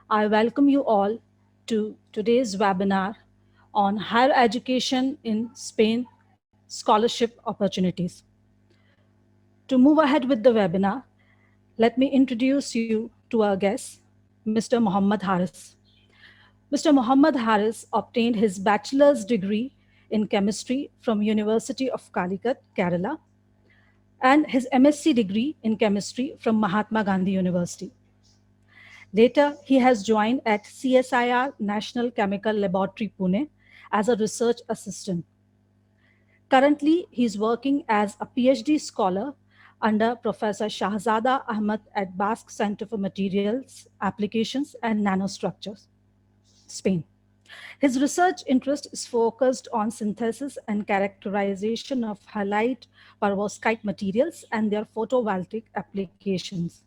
I welcome you all to today's webinar on higher education in Spain scholarship opportunities. To move ahead with the webinar, let me introduce you to our guest, Mr. Muhammad Haris. Mr. Muhammad Haris obtained his bachelor's degree in chemistry from University of Calicut, Kerala, and his MSc degree in chemistry from Mahatma Gandhi University. Later, he has joined at CSIR National Chemical Laboratory, Pune, as a research assistant. Currently, he is working as a PhD scholar under Professor Shahzada Ahmed at Basque Center for Materials, Applications, and Nanostructures, Spain. His research interest is focused on synthesis and characterization of halide perovskite materials and their photovoltaic applications.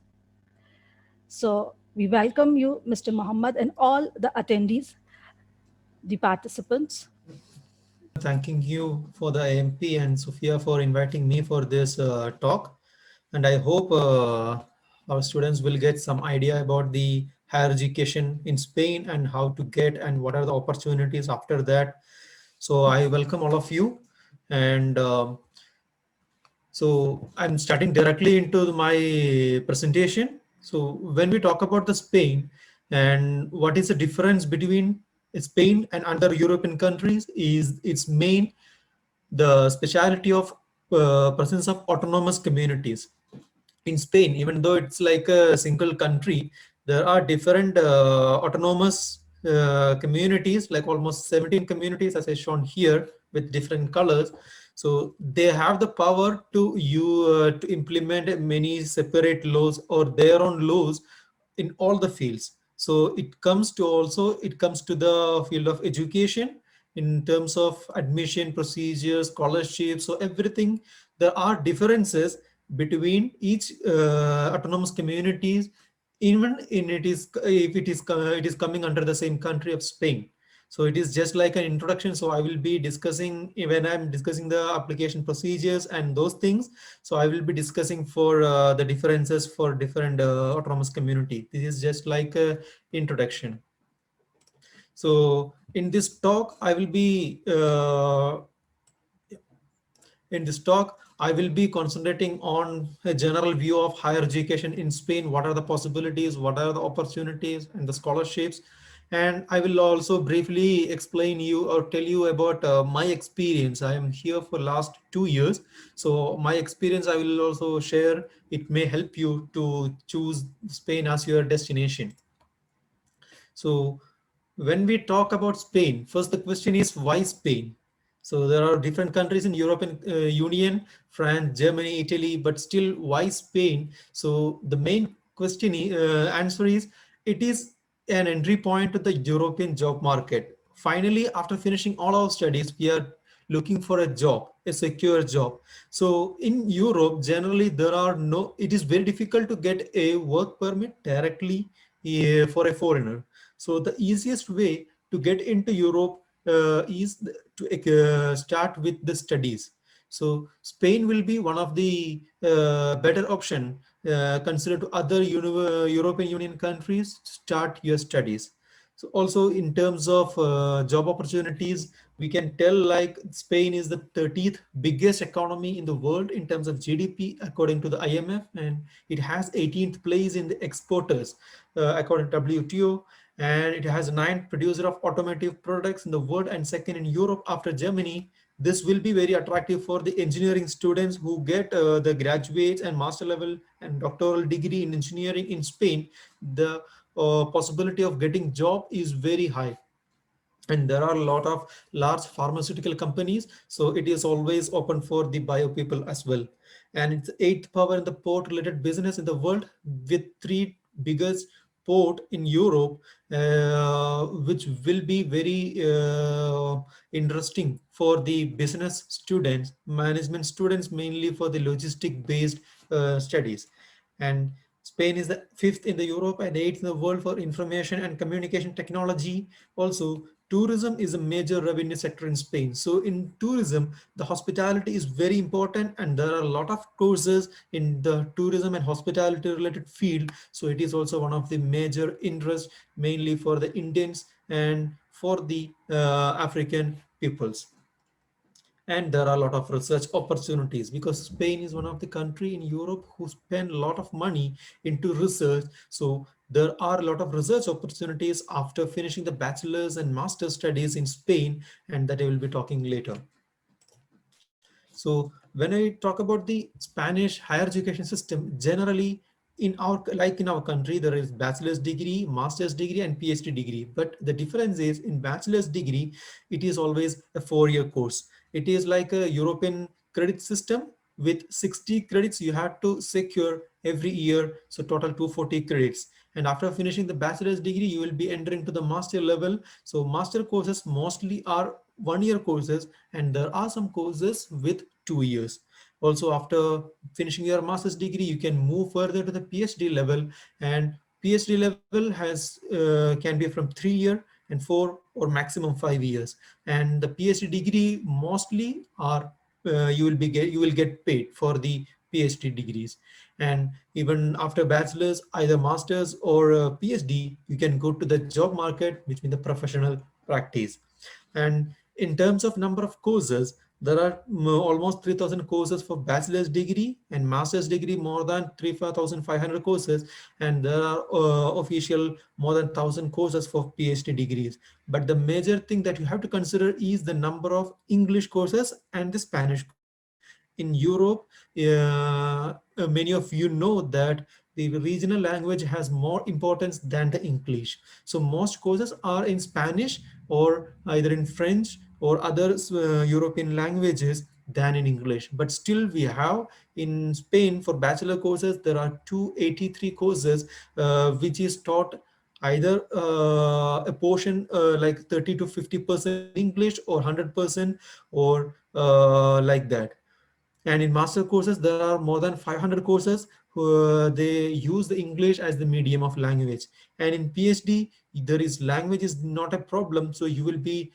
So we welcome you, Mr. Muhammad, and all the attendees, the participants. Thanking you for the AMP and Sophia for inviting me for this talk. And I hope our students will get some idea about the higher education in Spain and how to get and what are the opportunities after that. So I welcome all of you. And so I'm starting directly into my presentation. So when we talk about the Spain and what is the difference between Spain and other European countries is its main the speciality of presence of autonomous communities. In Spain, even though it's like a single country, there are different autonomous communities, like almost 17 communities, as I shown here, with different colors. So they have the power to implement many separate laws or their own laws in all the fields. So it comes to the field of education in terms of admission procedures, scholarships, so everything. There are differences between each autonomous communities, even in it is if it is coming under the same country of Spain. So it is just like an introduction. So I will be discussing when I'm discussing the application procedures and those things. So I will be discussing for the differences for different autonomous community. This is just like a introduction. So in this talk, in this talk, I will be concentrating on a general view of higher education in Spain. What are the possibilities? What are the opportunities and the scholarships? And I will also briefly explain you or tell you about my experience. I am here for last 2 years. So my experience I will also share. It may help you to choose Spain as your destination. So when we talk about Spain, first the question is why Spain? So there are different countries in European Union, France, Germany, Italy, but still why Spain? So the main answer is it is an entry point to the European job market. Finally, after finishing all our studies, we are looking for a job, a secure job. So in Europe, generally it is very difficult to get a work permit directly for a foreigner. So the easiest way to get into Europe is to start with the studies. So Spain will be one of the better option considered to other European Union countries to start your studies. So also in terms of job opportunities, we can tell like Spain is the 30th biggest economy in the world in terms of GDP according to the IMF, and it has 18th place in the exporters according to WTO, and it has 9th producer of automotive products in the world and second in Europe after Germany. This will be very attractive for the engineering students who get the graduates and master level and doctoral degree in engineering in Spain. The possibility of getting job is very high, and there are a lot of large pharmaceutical companies, so it is always open for the bio people as well. And it's eighth power in the port related business in the world, with three biggest port in Europe, which will be very interesting for the business students, management students, mainly for the logistic based studies. And Spain is the fifth in the Europe and eighth in the world for information and communication technology. Also, tourism is a major revenue sector in Spain. So in tourism, the hospitality is very important, and there are a lot of courses in the tourism and hospitality related field. So it is also one of the major interests, mainly for the Indians and for the African peoples. And there are a lot of research opportunities because Spain is one of the country in Europe who spend a lot of money into research. So there are a lot of research opportunities after finishing the bachelor's and master's studies in Spain, and that I will be talking later. So when I talk about the Spanish higher education system, generally in our, like in our country, there is bachelor's degree, master's degree, and PhD degree. But the difference is in bachelor's degree, it is always a 4-year course. It is like a European credit system with 60 credits you have to secure every year, so total 240 credits. And after finishing the bachelor's degree, you will be entering to the master level. So master courses mostly are 1-year courses, and there are some courses with 2 years. Also, after finishing your master's degree, you can move further to the PhD level, and PhD level has can be from 3 year and 4 or maximum 5 years. And the PhD degree mostly are you will get paid for the PhD degrees. And even after bachelor's, either masters or PhD, you can go to the job market, which means the professional practice. And in terms of number of courses, there are almost 3,000 courses for bachelor's degree, and master's degree more than 3,500 courses, and there are official more than 1,000 courses for PhD degrees. But the major thing that you have to consider is the number of English courses and the Spanish courses. In Europe, many of you know that the regional language has more importance than the English. So most courses are in Spanish or either in French or other European languages than in English. But still we have in Spain for bachelor courses, there are 283 courses which is taught either a portion like 30 to 50% in English or 100% or like that. And in master courses, there are more than 500 courses who they use the English as the medium of language. And in PhD, there is language is not a problem. So you will be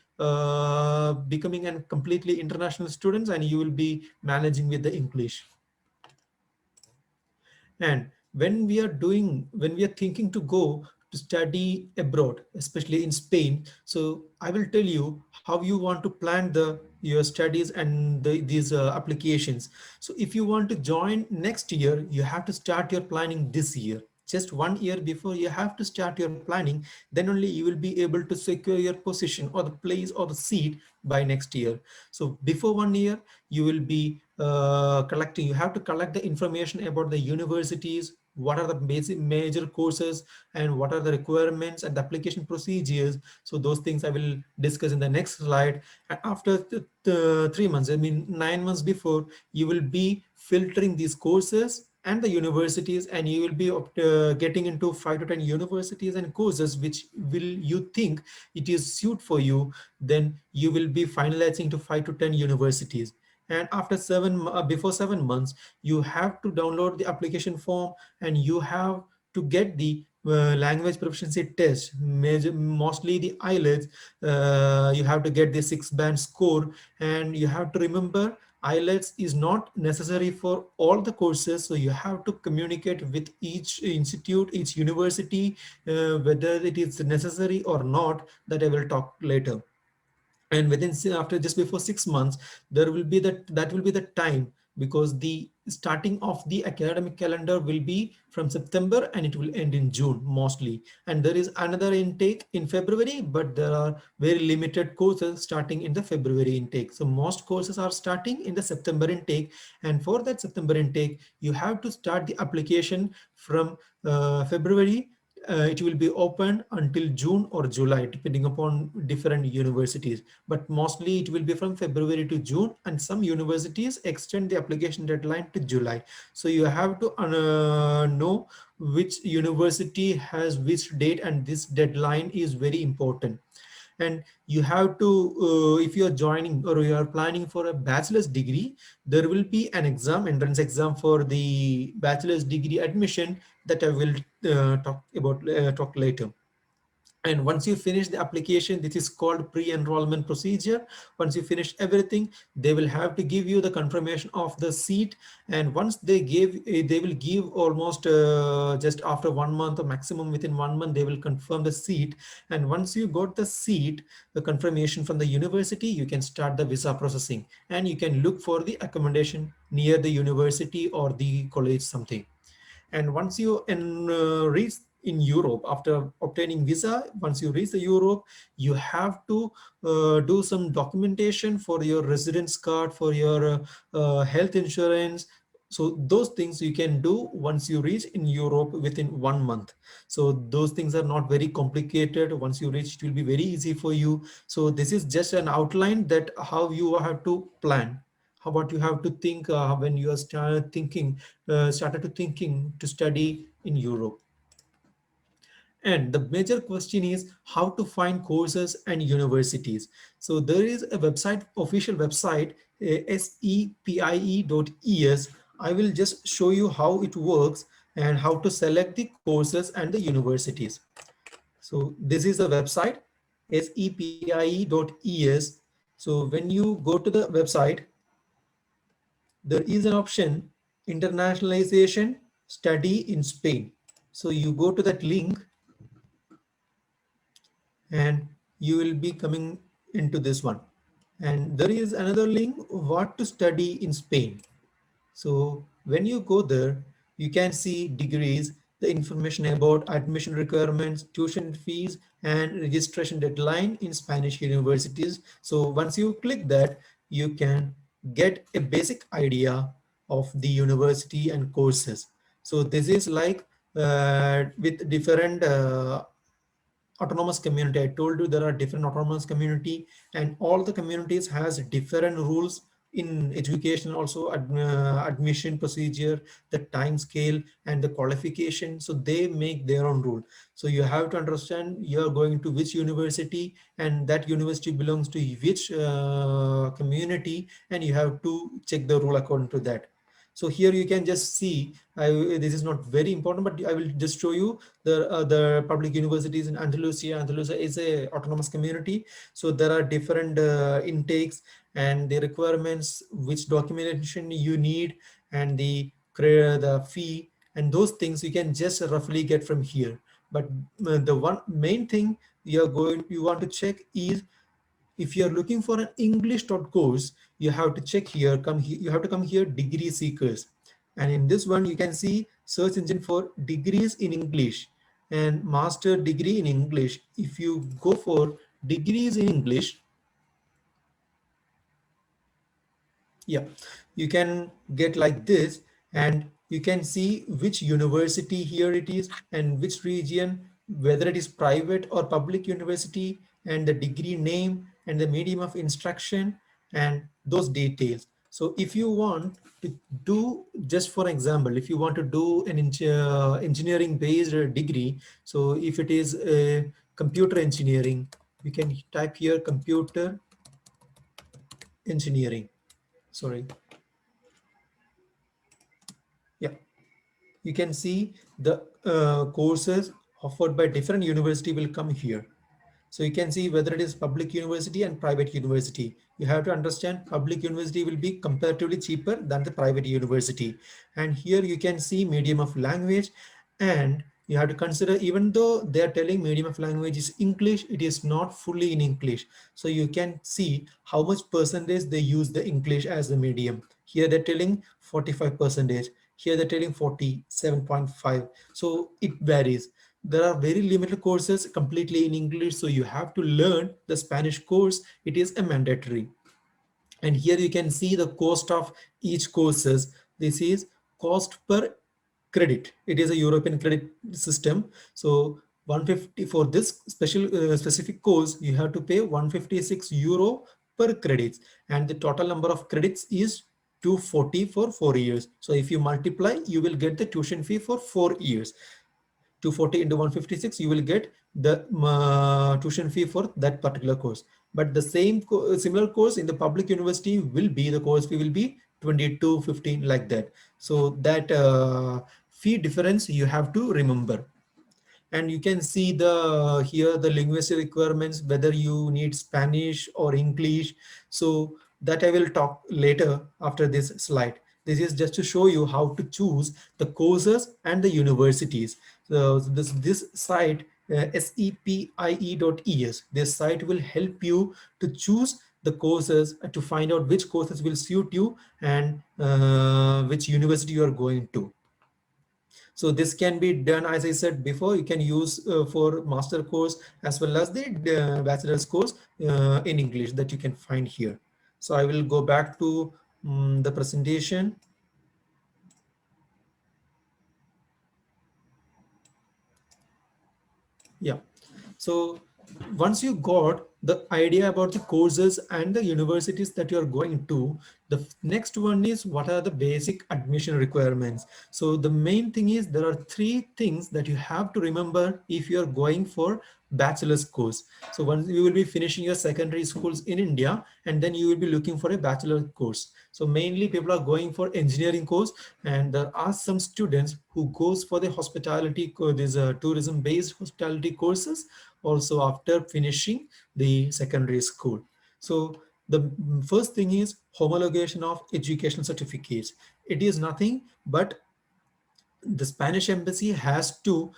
becoming a completely international students, and you will be managing with the English. And when we are thinking to go to study abroad, especially in Spain, so I will tell you how you want to plan your studies and these applications. So if you want to join next year, you have to start your planning this year. Just 1 year before you have to start your planning, then only you will be able to secure your position or the place or the seat by next year. So before 1 year, you will be collecting, you have to collect the information about the universities, what are the basic major courses, and what are the requirements and the application procedures. So those things I will discuss in the next slide. And after the 3 months, I mean 9 months before, you will be filtering these courses and the universities, and you will be getting into 5 to 10 universities and courses which will you think it is suit for you. Then you will be finalizing to 5 to 10 universities. And after before 7 months, you have to download the application form, and you have to get the language proficiency test, mostly the IELTS. You have to get the 6 band score, and you have to remember IELTS is not necessary for all the courses. So you have to communicate with each institute, each university, whether it is necessary or not. That I will talk later. And after just before 6 months, there will be that will be the time, because the starting of the academic calendar will be from September and it will end in June mostly. And there is another intake in February, but there are very limited courses starting in the February intake. So most courses are starting in the September intake, and for that September intake, you have to start the application from February. It will be open until June or July, depending upon different universities. But mostly it will be from February to June, and some universities extend the application deadline to July. So you have to know which university has which date, and this deadline is very important. And you have to if you are joining or you are planning for a bachelor's degree, there will be an exam, entrance exam for the bachelor's degree admission, that I will talk later. And once you finish the application, this is called pre-enrollment procedure. Once you finish everything, they will have to give you the confirmation of the seat. And once they give, they will give almost just after 1 month or maximum within 1 month, they will confirm the seat. And once you got the seat, the confirmation from the university, you can start the visa processing, and you can look for the accommodation near the university or the college something. And once you reach in Europe after obtaining visa, once you reach the Europe, you have to do some documentation for your residence card, for your health insurance. So those things you can do once you reach in Europe within 1 month. So those things are not very complicated. Once you reach, it will be very easy for you. So this is just an outline that how you have to plan, how about you have to think when you are started to thinking to study in Europe. And the major question is how to find courses and universities. So there is a website, official website, sepie.es. I will just show you how it works and how to select the courses and the universities. So this is the website, sepie.es. So when you go to the website, there is an option, internationalization study in Spain. So you go to that link and you will be coming into this one. And there is another link, what to study in Spain. So when you go there, you can see degrees, the information about admission requirements, tuition fees, and registration deadline in Spanish universities. So once you click that, you can get a basic idea of the university and courses. So this is like with different autonomous community. I told you there are different autonomous community, and all the communities has different rules in education, also admission procedure, the time scale, and the qualification. So they make their own rule. So you have to understand you are going to which university, and that university belongs to which community, and you have to check the rule according to that. So here you can just see, this is not very important, but I will just show you the public universities in Andalusia. Andalusia is a autonomous community. So there are different intakes and the requirements, which documentation you need, and the fee, and those things you can just roughly get from here. But the one main thing you want to check is, if you are looking for an English taught course, you have to check here, you have to come here, degree seekers. And in this one, you can see search engine for degrees in English and master degree in English. If you go for degrees in English, yeah, you can get like this, and you can see which university here it is and which region, whether it is private or public university, and the degree name and the medium of instruction and those details. So if you want to do, just for example, if you want to do an engineering based degree, so if it is computer engineering, you can type here computer engineering, sorry, yeah, you can see the courses offered by different university will come here. So you can see whether it is public university and private university. You have to understand public university will be comparatively cheaper than the private university. And here you can see medium of language, and you have to consider, even though they are telling medium of language is English, it is not fully in English. So you can see how much percentage they use the English as the medium. Here they're telling 45 percentage. Here they're telling 47.5. So it varies. There are very limited courses completely in English, so you have to learn the Spanish course. It is a mandatory. And here you can see the cost of each courses. This is cost per credit. It is a European credit system. So 150 for this specific course, you have to pay 156 euro per credits, and the total number of credits is 240 for 4 years. So if you multiply, you will get the tuition fee for 4 years. 240 into 156, you will get the tuition fee for that particular course. But the similar course in the public university will be, the course fee will be 2215, like that. So that fee difference you have to remember. And you can see the here the linguistic requirements, whether you need Spanish or English. So that I will talk later after this slide. This is just to show you how to choose the courses and the universities. So this site, sepie.es, this site will help you to choose the courses, to find out which courses will suit you, and which university you are going to. So this can be done, as I said before, you can use for master course as well as the bachelor's course in English that you can find here. So I will go back to the presentation. Yeah. So once you got the idea about the courses and the universities that you're going to, the next one is what are the basic admission requirements. So the main thing is there are three things that you have to remember if you're going for bachelor's course. So once you will be finishing your secondary schools in India, and then you will be looking for a bachelor course. So mainly people are going for engineering course, and there are some students who goes for the hospitality, these tourism based hospitality courses also after finishing the secondary school. So the first thing is homologation of educational certificates. It is nothing but the Spanish embassy has to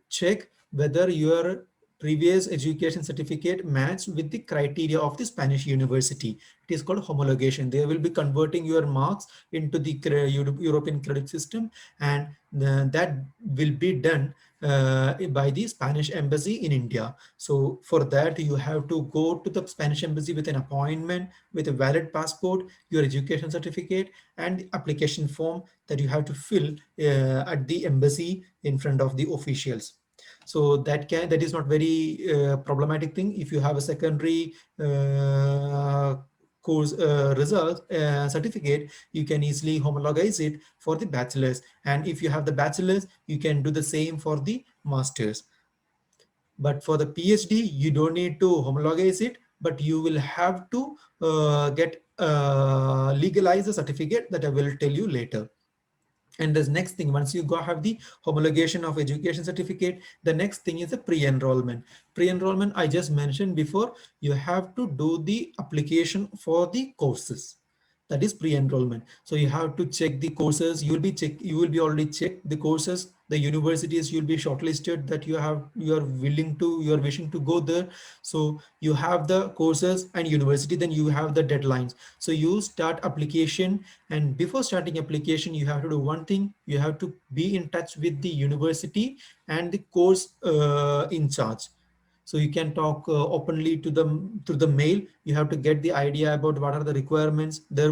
check whether your previous education certificate match with the criteria of the Spanish university. It is called homologation. They will be converting your marks into the European credit system, and that will be done by the Spanish embassy in India. So for that, you have to go to the Spanish embassy with an appointment, with a valid passport, your education certificate, and the application form that you have to fill at the embassy in front of the officials. So that is not very problematic thing. If you have a secondary course result certificate, you can easily homologize it for the bachelor's, and if you have the bachelor's, you can do the same for the master's. But for the PhD, you don't need to homologize it, but you will have to get legalize the certificate that I will tell you later. And the next thing, once you go have the homologation of education certificate, the next thing is the pre-enrollment. Pre-enrollment, I just mentioned before, you have to do the application for the courses. That is pre-enrollment. So you have to check the courses. You will be already checked the courses, the universities. You'll be shortlisted that you are wishing to go there. So you have the courses and university, then you have the deadlines. So you start application, and before starting application, you have to do one thing. You have to be in touch with the university and the course in charge. So you can talk openly to them through the mail. You have to get the idea about what are the requirements. There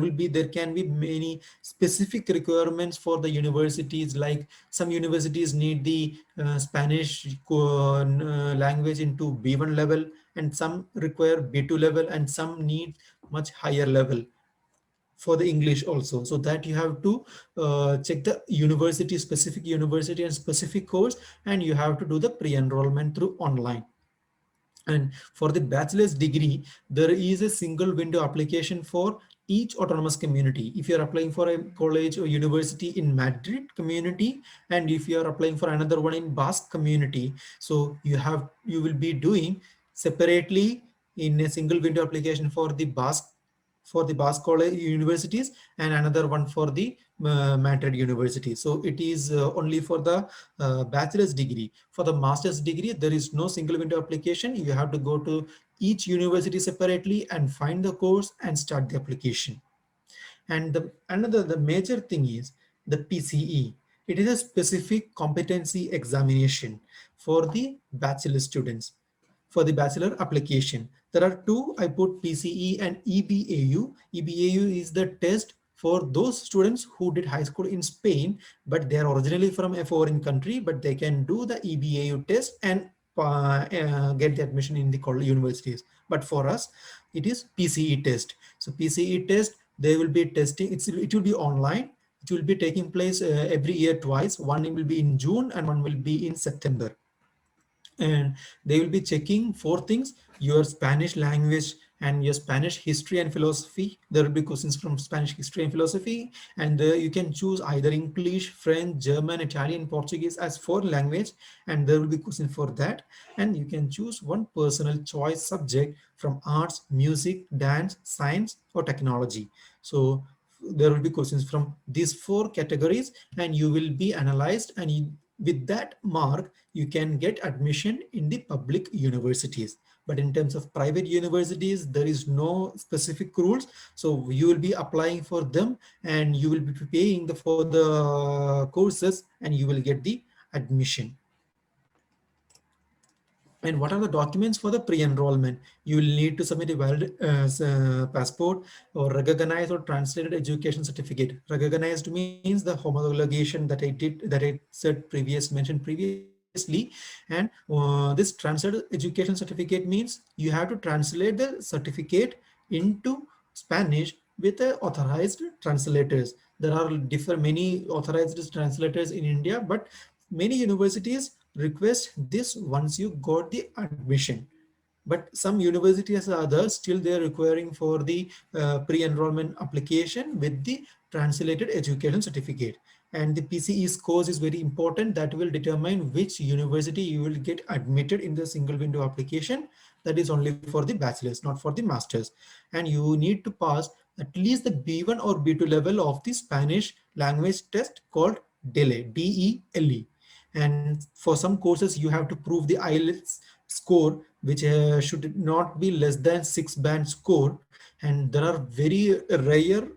can be many specific requirements for the universities. Like some universities need the Spanish language into B1 level, and some require B2 level, and some need much higher level for the English also. So that you have to check the university, specific university and specific course, and you have to do the pre-enrollment through online. And for the bachelor's degree, there is a single window application for each autonomous community. If you're applying for a college or university in Madrid community, and if you are applying for another one in Basque community, so you will be doing separately in a single window application for the Basque college universities, and another one for the Madrid University. So it is only for the bachelor's degree. For the master's degree, there is no single window application. You have to go to each university separately and find the course and start the application. And the major thing is the PCE. It is a specific competency examination for the bachelor students. For the bachelor application, there are two. I put PCE and EBAU. EBAU is the test for those students who did high school in Spain, but they are originally from a foreign country, but they can do the EBAU test and get the admission in the universities. But for us, it is PCE test. So PCE test, they will be testing. It will be online. It will be taking place every year twice. One will be in June and one will be in September. And they will be checking four things: your Spanish language And your Spanish history and philosophy, there will be questions from Spanish history and philosophy, and you can choose either English, French, German, Italian, Portuguese as foreign language, and there will be question for that. And you can choose one personal choice subject from arts, music, dance, science, or technology. So there will be questions from these four categories, and you will be analyzed, and with that mark you can get admission in the public universities. But in terms of private universities, there is no specific rules, so you will be applying for them, and you will be paying for the courses, and you will get the admission. And what are the documents for the pre-enrollment? You will need to submit a valid passport, or recognized or translated education certificate. Recognized means the homologation that I said mentioned previously. And this translated education certificate means you have to translate the certificate into Spanish with authorized translators. There are different many authorized translators in India, but many universities request this once you got the admission. But some universities are others still they are requiring for the pre-enrollment application with the translated education certificate. And the PCE scores is very important, that will determine which university you will get admitted in the single window application. That is only for the bachelor's, not for the master's. And you need to pass at least the B1 or B2 level of the Spanish language test called DELE, DELE. And for some courses you have to prove the IELTS score, which should not be less than 6 band score. And there are very rare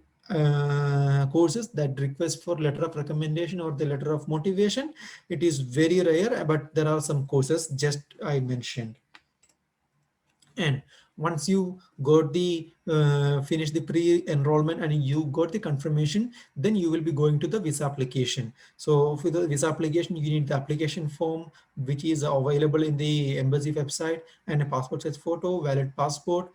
courses that request for letter of recommendation or the letter of motivation. It is very rare, but there are some courses just I mentioned. And once you got the finish the pre-enrollment and you got the confirmation, then you will be going to the visa application. So for the visa application, you need the application form, which is available in the embassy website, and a passport size photo, valid passport,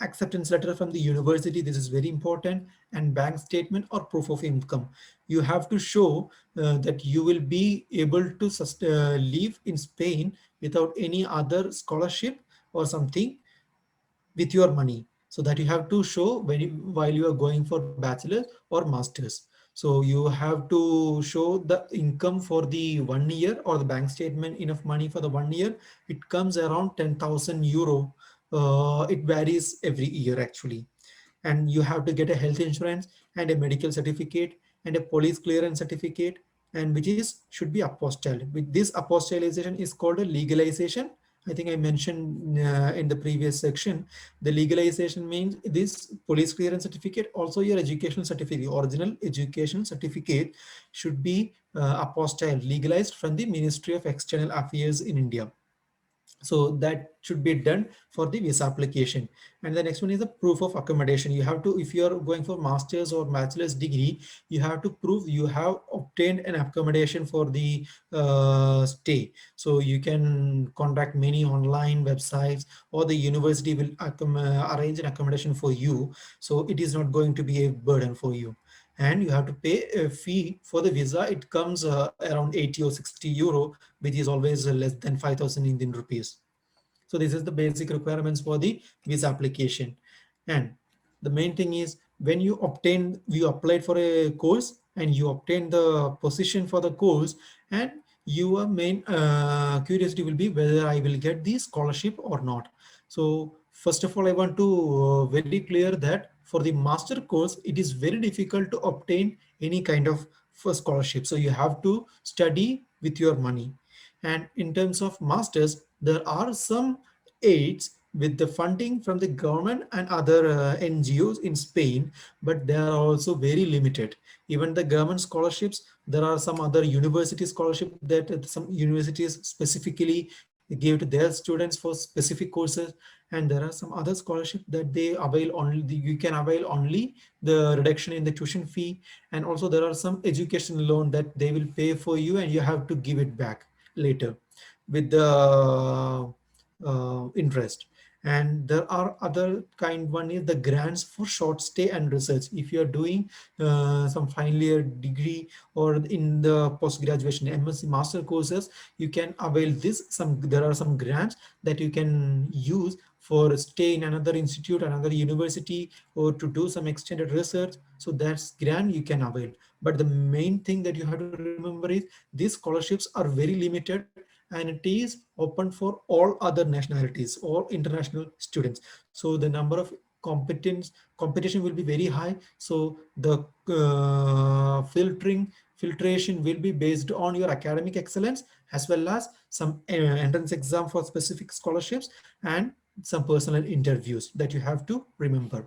acceptance letter from the university, this is very important, and bank statement or proof of income. You have to show that you will be able to live in Spain without any other scholarship or something with your money. So that you have to show while you are going for bachelor's or master's. So you have to show the income for the 1 year, or the bank statement enough money for the 1 year. It comes around 10,000 euro. It varies every year actually. And you have to get a health insurance and a medical certificate and a police clearance certificate, and which is should be apostilled. With this apostillization is called a legalization. I think I mentioned in the previous section. The legalization means this police clearance certificate, also your educational certificate, original education certificate should be apostilled, legalized from the Ministry of External Affairs in India. So that should be done for the visa application. And the next one is the proof of accommodation. You have to, if you are going for master's or bachelor's degree, you have to prove you have obtained an accommodation for the stay. So you can contact many online websites, or the university will arrange an accommodation for you, so it is not going to be a burden for you. And you have to pay a fee for the visa. It comes around 80 or 60 euro, which is always less than 5,000 Indian rupees. So this is the basic requirements for the visa application. And the main thing is, when you applied for a course and you obtain the position for the course, and your main curiosity will be whether I will get the scholarship or not. So first of all, I want to very clear that for the master course, it is very difficult to obtain any kind of scholarship. So you have to study with your money. And in terms of masters, there are some aids with the funding from the government and other NGOs in Spain, but they are also very limited. Even the government scholarships, there are some other university scholarship that some universities specifically give to their students for specific courses, and there are some other scholarship that they avail only, you can avail only the reduction in the tuition fee. And also there are some education loan that they will pay for you, and you have to give it back later with the interest. And there are other kind. One is the grants for short stay and research. If you are doing some final year degree or in the post graduation MSc master courses, you can avail this. There are some grants that you can use for stay in another institute, another university, or to do some extended research. So that's grant you can avail. But the main thing that you have to remember is these scholarships are very limited, and it is open for all other nationalities or international students. So the number of competition will be very high. So the filtration will be based on your academic excellence, as well as some entrance exam for specific scholarships, and some personal interviews that you have to remember.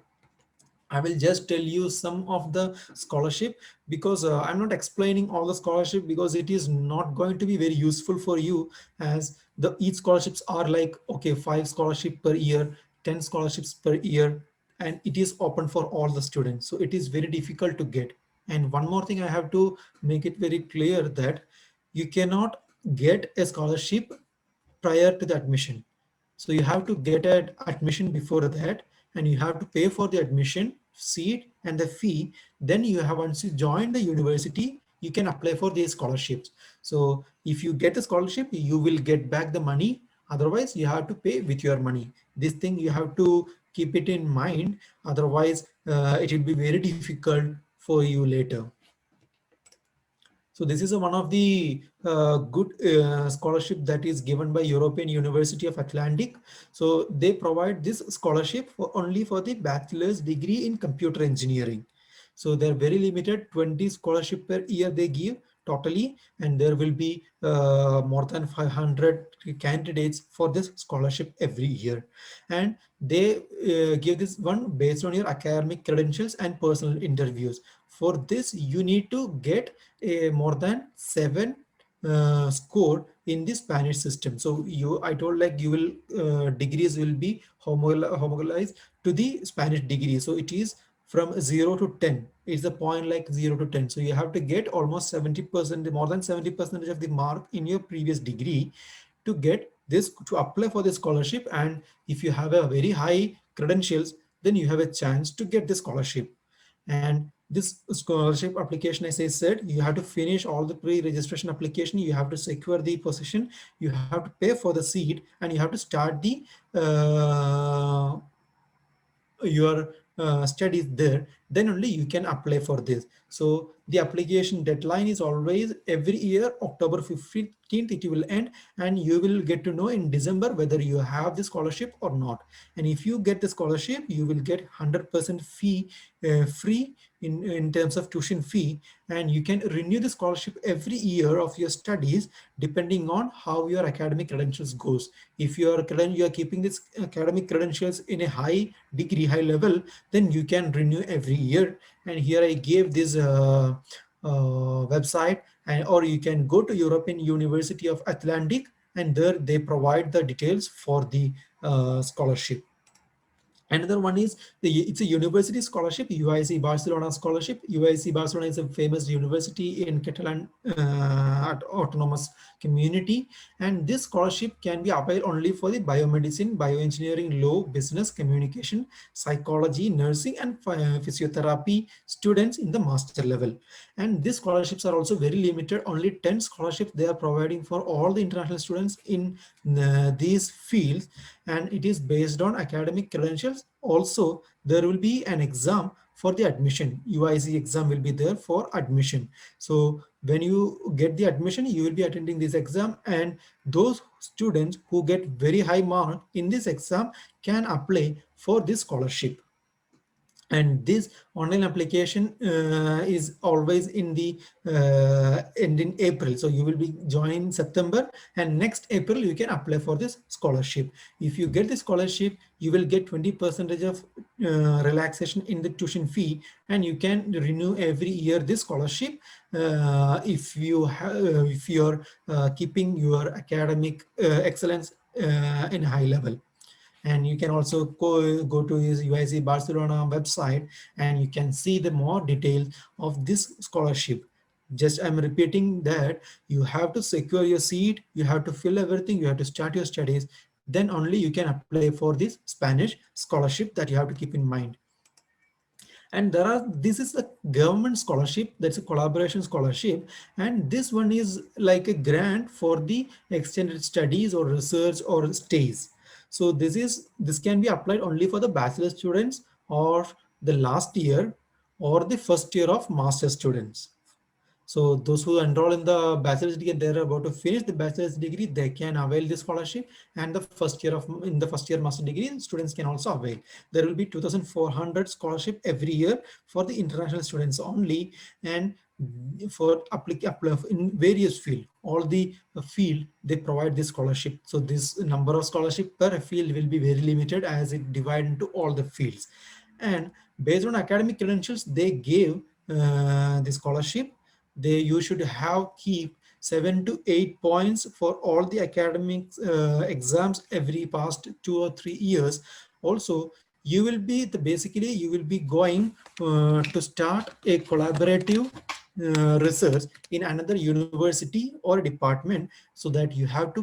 I will just tell you some of the scholarship, because I'm not explaining all the scholarship because it is not going to be very useful for you, as the each scholarships are like, okay, 5 scholarship per year, 10 scholarships per year, and it is open for all the students. So it is very difficult to get. And one more thing I have to make it very clear, that you cannot get a scholarship prior to the admission. So you have to get an admission before that, and you have to pay for the admission seat and the fee. Then you have, once you join the university, you can apply for these scholarships. So if you get the scholarship, you will get back the money. Otherwise, you have to pay with your money. This thing you have to keep it in mind. Otherwise, it will be very difficult for you later. So this is one of the good scholarship that is given by European University of Atlantic. So they provide this scholarship for only for the bachelor's degree in computer engineering. So they're very limited, 20 scholarship per year they give totally, and there will be more than 500 candidates for this scholarship every year. And they give this one based on your academic credentials and personal interviews. For this, you need to get a more than 7 score in the Spanish system. So I told like you will degrees will be homologized to the Spanish degree. So it is from 0 to 10. It's the point like 0 to 10. So you have to get almost 70%, more than 70% of the mark in your previous degree to get this, to apply for the scholarship. And if you have a very high credentials, then you have a chance to get the scholarship. And this scholarship application, as I said, you have to finish all the pre-registration application, you have to secure the position, you have to pay for the seat, and you have to start the your studies there. Then only you can apply for this. So the application deadline is always every year October 15th it will end, and you will get to know in December whether you have the scholarship or not. And if you get the scholarship, you will get 100% fee free in terms of tuition fee, and you can renew the scholarship every year of your studies depending on how your academic credentials goes. If you are keeping this academic credentials in a high degree, high level, then you can renew every year. And here I gave this website, and or you can go to European University of Atlantic, and there they provide the details for the scholarship. Another one is it's a university scholarship, UIC Barcelona scholarship. UIC Barcelona is a famous university in Catalan autonomous community, and this scholarship can be applied only for the biomedicine, bioengineering, law, business, communication, psychology, nursing, and physiotherapy students in the master level. And these scholarships are also very limited. Only 10 scholarships they are providing for all the international students in these fields, and it is based on academic credentials. Also, there will be an exam for the admission. UIC exam will be there for admission. So when you get the admission, you will be attending this exam, and those students who get very high mark in this exam can apply for this scholarship. And this online application is always in the end in April. So you will be joining September, and next April you can apply for this scholarship. If you get the scholarship, you will get 20% of relaxation in the tuition fee, and you can renew every year this scholarship if you're keeping your academic excellence in high level. And you can also go to his UIC Barcelona website, and you can see the more details of this scholarship. Just I'm repeating that you have to secure your seat, you have to fill everything, you have to start your studies, then only you can apply for this Spanish scholarship, that you have to keep in mind. And this is a government scholarship, that's a collaboration scholarship, and this one is like a grant for the extended studies or research or stays. So this can be applied only for the bachelor students or the last year or the first year of master students. So those who enroll in the bachelor's degree, they're about to finish the bachelor's degree, they can avail the scholarship. And the first year of in the first year master degree, students can also avail. There will be 2,400 scholarship every year for the international students only, and for in various field, all the field they provide this scholarship. So this number of scholarship per field will be very limited as it divide into all the fields. And based on academic credentials, they gave the scholarship. You should have keep 7 to 8 points for all the academic exams every past 2 or 3 years. Also, you will be basically you will be going to start a collaborative research in another university or department, so that you have to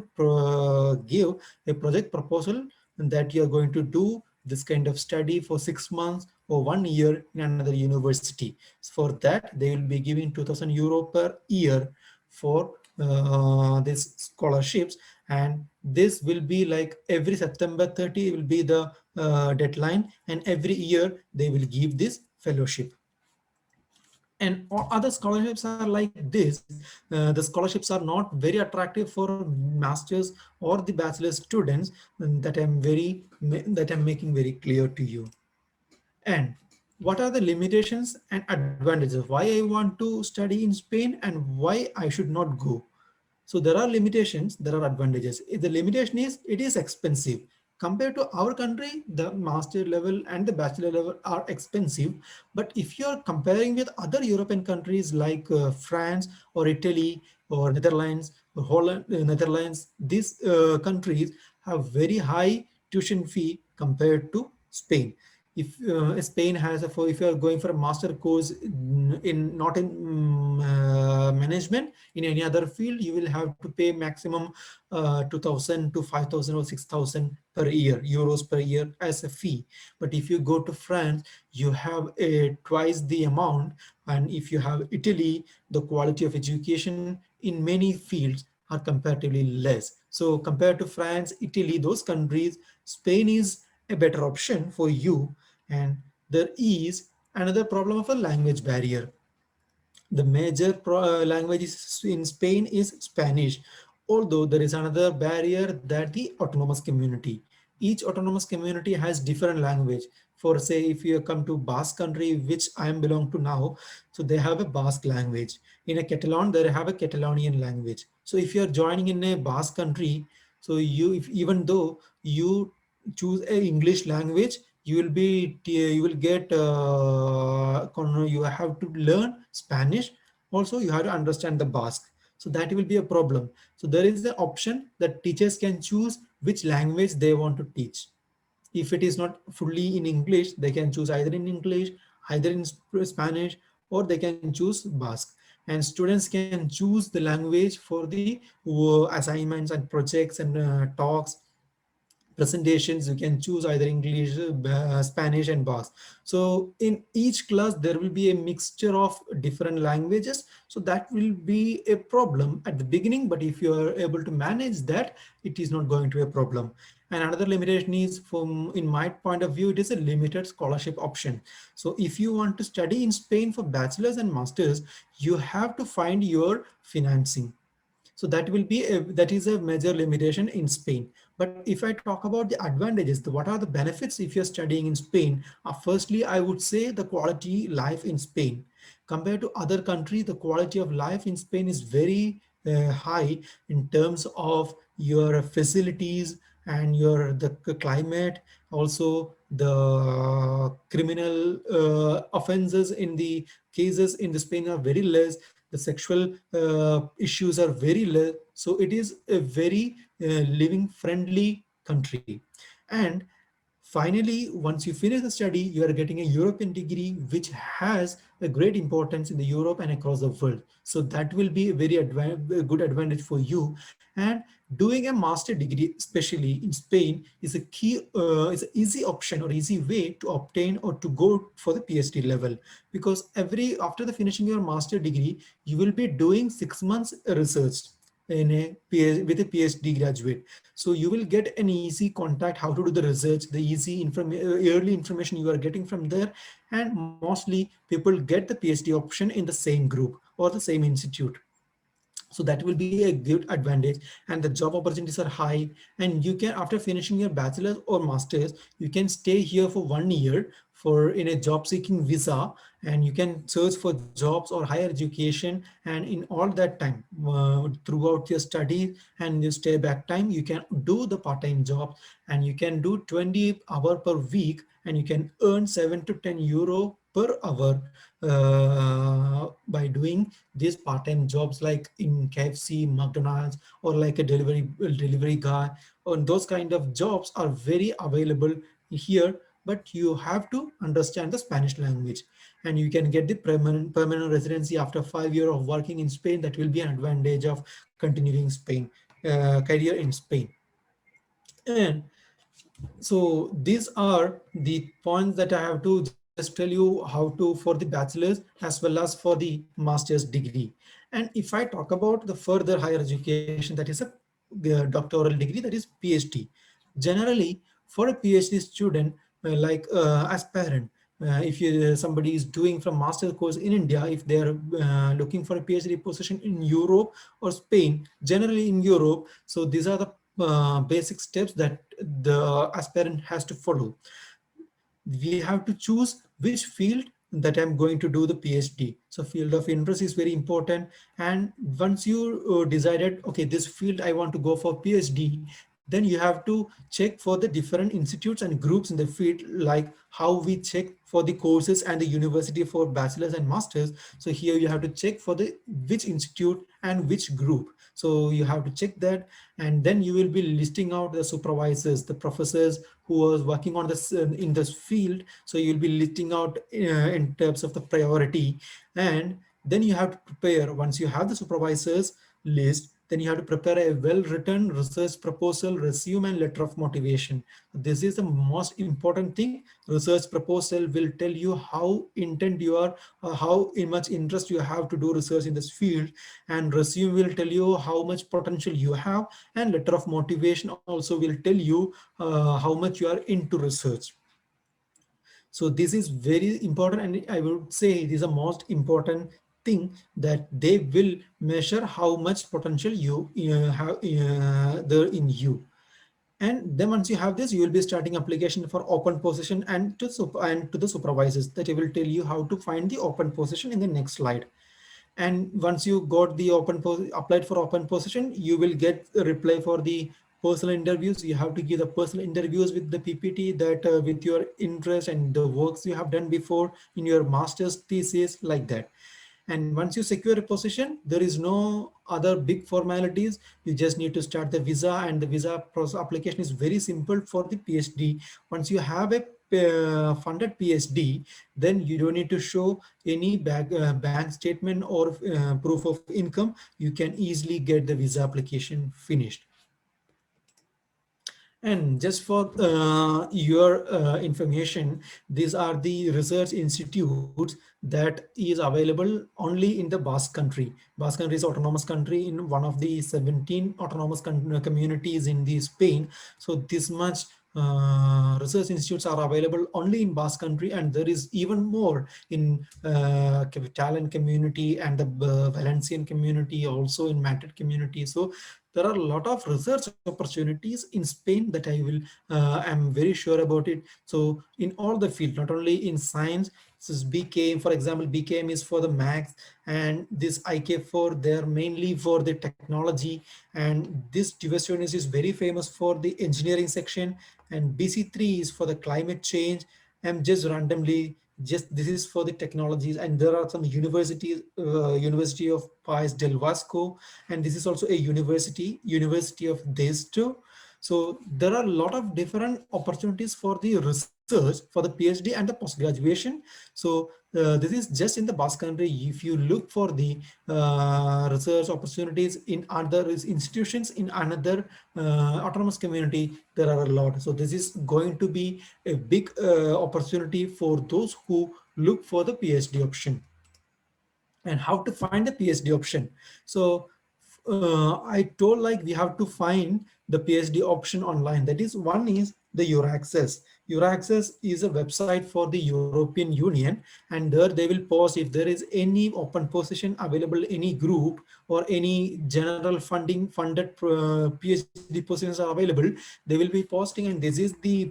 give a project proposal that you are going to do this kind of study for 6 months or 1 year in another university. For that, they will be giving 2,000 euro per year for these scholarships. And this will be like every September 30 will be the deadline, and every year they will give this fellowship. And other scholarships are like this. The scholarships are not very attractive for masters or the bachelor students, that I'm making very clear to you. And what are the limitations and advantages? Why I want to study in Spain and why I should not go? So there are limitations, there are advantages. The limitation is it is expensive. Compared to our country, the master level and the bachelor level are expensive. But if you are comparing with other European countries like France or Italy or Netherlands or Holland, Netherlands, these countries have very high tuition fee compared to Spain. If Spain has if you are going for a master course in not in management, in any other field, you will have to pay maximum 2,000 to 5,000 or 6,000 per year, euros per year as a fee. But if you go to France, you have twice the amount. And if you have Italy, the quality of education in many fields are comparatively less. So compared to France, Italy, those countries, Spain is a better option for you. And there is another problem of a language barrier. The major language in Spain is Spanish, although there is another barrier, that the autonomous community. Each autonomous community has different language. For say, if you come to Basque country, which I am belong to now, so they have a Basque language. In a Catalan, they have a Catalonian language. So if you are joining in a Basque country, so even though you choose a English language, you will get you have to learn Spanish. Also, you have to understand the Basque. So that will be a problem. So there is the option that teachers can choose which language they want to teach. If it is not fully in English, they can choose either in English, either in Spanish, or they can choose Basque. And students can choose the language for the assignments and projects and talks, presentations. You can choose either English, Spanish and Basque. So in each class there will be a mixture of different languages, so that will be a problem at the beginning, but if you are able to manage that, it is not going to be a problem. And another limitation is, from in my point of view, it is a limited scholarship option. So if you want to study in Spain for bachelor's and masters, you have to find your financing. So that is a major limitation in Spain. But if I talk about the advantages, what are the benefits if you're studying in Spain? Firstly, I would say the quality life in Spain. Compared to other countries, the quality of life in Spain is very high in terms of your facilities and the climate. Also, the criminal offenses in the cases in the Spain are very less. The sexual issues are very less. So it is a very living friendly country. And finally, once you finish the study, you are getting a European degree, which has a great importance in the Europe and across the world. So that will be a very a good advantage for you. And doing a master degree, especially in Spain, is an easy option or easy way to obtain or to go for the PhD level. Because after the finishing your master degree, you will be doing 6 months research. with a PhD graduate. So you will get an easy contact how to do the research, the easy early information you are getting from there, and mostly people get the PhD option in the same group or the same institute. So that will be a good advantage, and the job opportunities are high, and you can, after finishing your bachelor's or master's, you can stay here for 1 year for in a job seeking visa, and you can search for jobs or higher education. And in all that time, throughout your studies and your stay back time, you can do the part-time job, and you can do 20 hour per week, and you can earn 7 to 10 euro per hour by doing these part-time jobs like in KFC, McDonald's, or like a delivery guy. And those kind of jobs are very available here, but you have to understand the Spanish language, and you can get the permanent residency after 5 years of working in Spain. That will be an advantage of continuing Spain career in Spain. And so these are the points that I have to just tell you how to for the bachelor's as well as for the master's degree. And if I talk about the further higher education, that is a doctoral degree, that is PhD. Generally, for a PhD student, aspirant, if somebody is doing from master's course in India, if they are looking for a PhD position in Europe or Spain, generally in Europe, so these are the basic steps that the aspirant has to follow. We have to choose which field that I'm going to do the PhD. So field of interest is very important. And once you decided, okay, this field I want to go for PhD, then you have to check for the different institutes and groups in the field, like how we check for the courses and the university for bachelor's and master's. So here you have to check for the which institute and which group. So you have to check that, and then you will be listing out the supervisors, the professors who was working on this in this field. So you'll be listing out in terms of the priority, and then you have to prepare. Once you have the supervisors list, then you have to prepare a well-written research proposal, resume, and letter of motivation. This is the most important thing. Research proposal will tell you how intent you are, how much interest you have to do research in this field, and resume will tell you how much potential you have, and letter of motivation also will tell you how much you are into research. So this is very important, and I would say it is the most important thing, that they will measure how much potential you have there in you. And then once you have this, you will be starting application for open position and to the supervisors, that I will tell you how to find the open position in the next slide. And once you got the applied for open position, you will get a reply for the personal interviews. You have to give the personal interviews with the PPT, that with your interest and the works you have done before in your master's thesis, like that. And once you secure a position, there is no other big formalities. You just need to start the visa, and the visa process application is very simple for the PhD. Once you have a funded PhD, then you don't need to show any bank statement or proof of income. You can easily get the visa application finished. And just for your information, these are the research institutes that is available only in the Basque country. Basque country is autonomous country in one of the 17 autonomous communities in the Spain. So this much research institutes are available only in Basque country, and there is even more in Catalan community and the Valencian community, also in Madrid community. So there are a lot of research opportunities in Spain that I will am very sure about it. So in all the field, not only in science, this is BKM, for example, BKM is for the max, and this IK4, they're mainly for the technology, and this division is very famous for the engineering section, and BC3 is for the climate change. I'm just randomly, just this is for the technologies, and there are some universities, University of Pais del Vasco, and this is also a university of this too. So there are a lot of different opportunities for the research, for the PhD and the post graduation. So this is just in the Basque country. If you look for the research opportunities in other institutions in another autonomous community, there are a lot. So this is going to be a big opportunity for those who look for the PhD option. And how to find the PhD option? So I told like we have to find the PhD option online. That is, one is the Euraccess. Euraccess is a website for the European Union, and there they will post if there is any open position available, any group or any general funding funded PhD positions are available. They will be posting, and this is the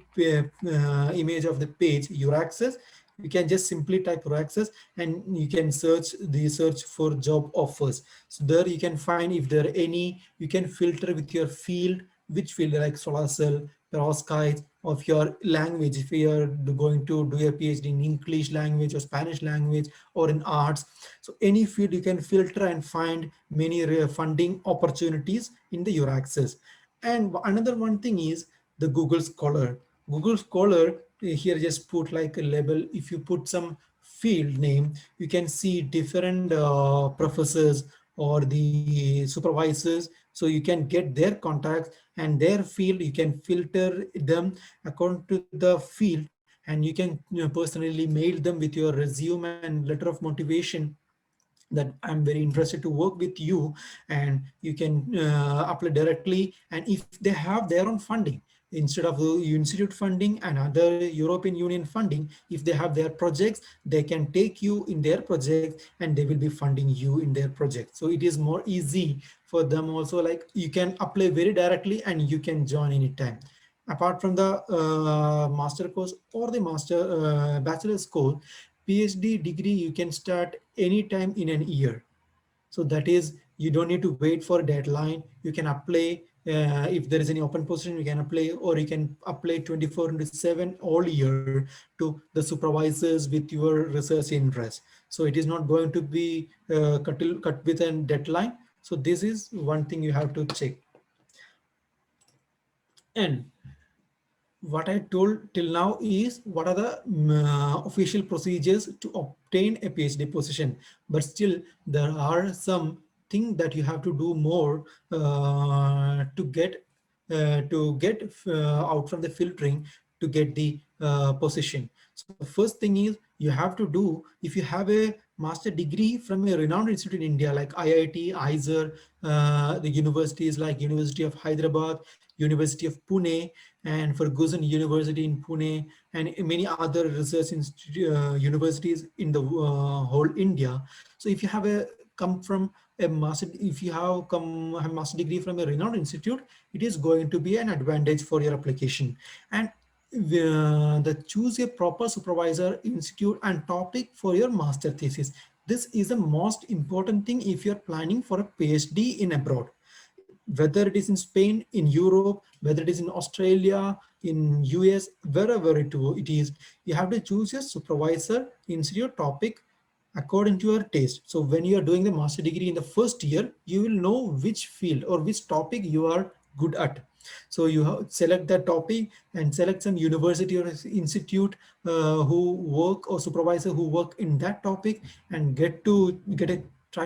image of the page Euraccess. You can just simply type Euraccess, and you can search for job offers. So there you can find if there are any, you can filter with your field, which field like solar cell, perovskite, of your language. If you are going to do a PhD in English language or Spanish language or in arts, so any field you can filter and find many funding opportunities in the your access. And another one thing is the Google Scholar. Google Scholar, here just put like a label. If you put some field name, you can see different professors or the supervisors, so you can get their contacts and their field. You can filter them according to the field, and you can personally mail them with your resume and letter of motivation that I'm very interested to work with you, and you can apply directly. And if they have their own funding instead of the institute funding and other European Union funding, if they have their projects, they can take you in their project and they will be funding you in their project. So it is more easy for them also, like you can apply very directly and you can join anytime. Apart from the master course or the master bachelor's course, PhD degree you can start anytime in an year. So that is, you don't need to wait for a deadline. You can apply if there is any open position, you can apply, or you can apply 24 into 7 all year to the supervisors with your research interest. So it is not going to be cut with a deadline. So this is one thing you have to check. And what I told till now is what are the official procedures to obtain a PhD position. But still, there are some things that you have to do more to get out from the filtering to get the position. So first thing is you have to do, if you have a master degree from a renowned institute in India like IIT, IISER, the universities like University of Hyderabad, University of Pune, and Ferguson University in Pune, and many other universities in the whole India. So if you have a come from a master, if you have come have master degree from a renowned institute, it is going to be an advantage for your application. And the choose a proper supervisor, institute, and topic for your master thesis. This is the most important thing if you're planning for a PhD in abroad, whether it is in Spain, in Europe, whether it is in Australia, in US, wherever it is, you have to choose your supervisor, institute, topic according to your taste. So when you are doing the master degree in the first year, you will know which field or which topic you are good at. So you select that topic and select some university or institute who work, or supervisor who work in that topic, and try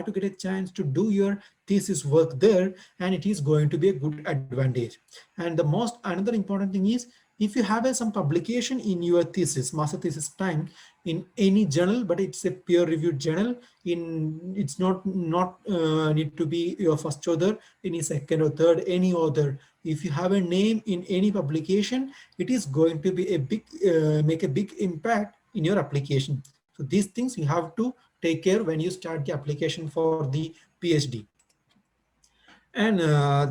to get a chance to do your thesis work there, and it is going to be a good advantage. And the most another important thing is, if you have some publication in your thesis, master thesis time, in any journal, but it's a peer reviewed journal, it's not need to be your first author, any second or third, any author. If you have a name in any publication, it is going to be a big make a big impact in your application. So these things you have to take care when you start the application for the PhD. And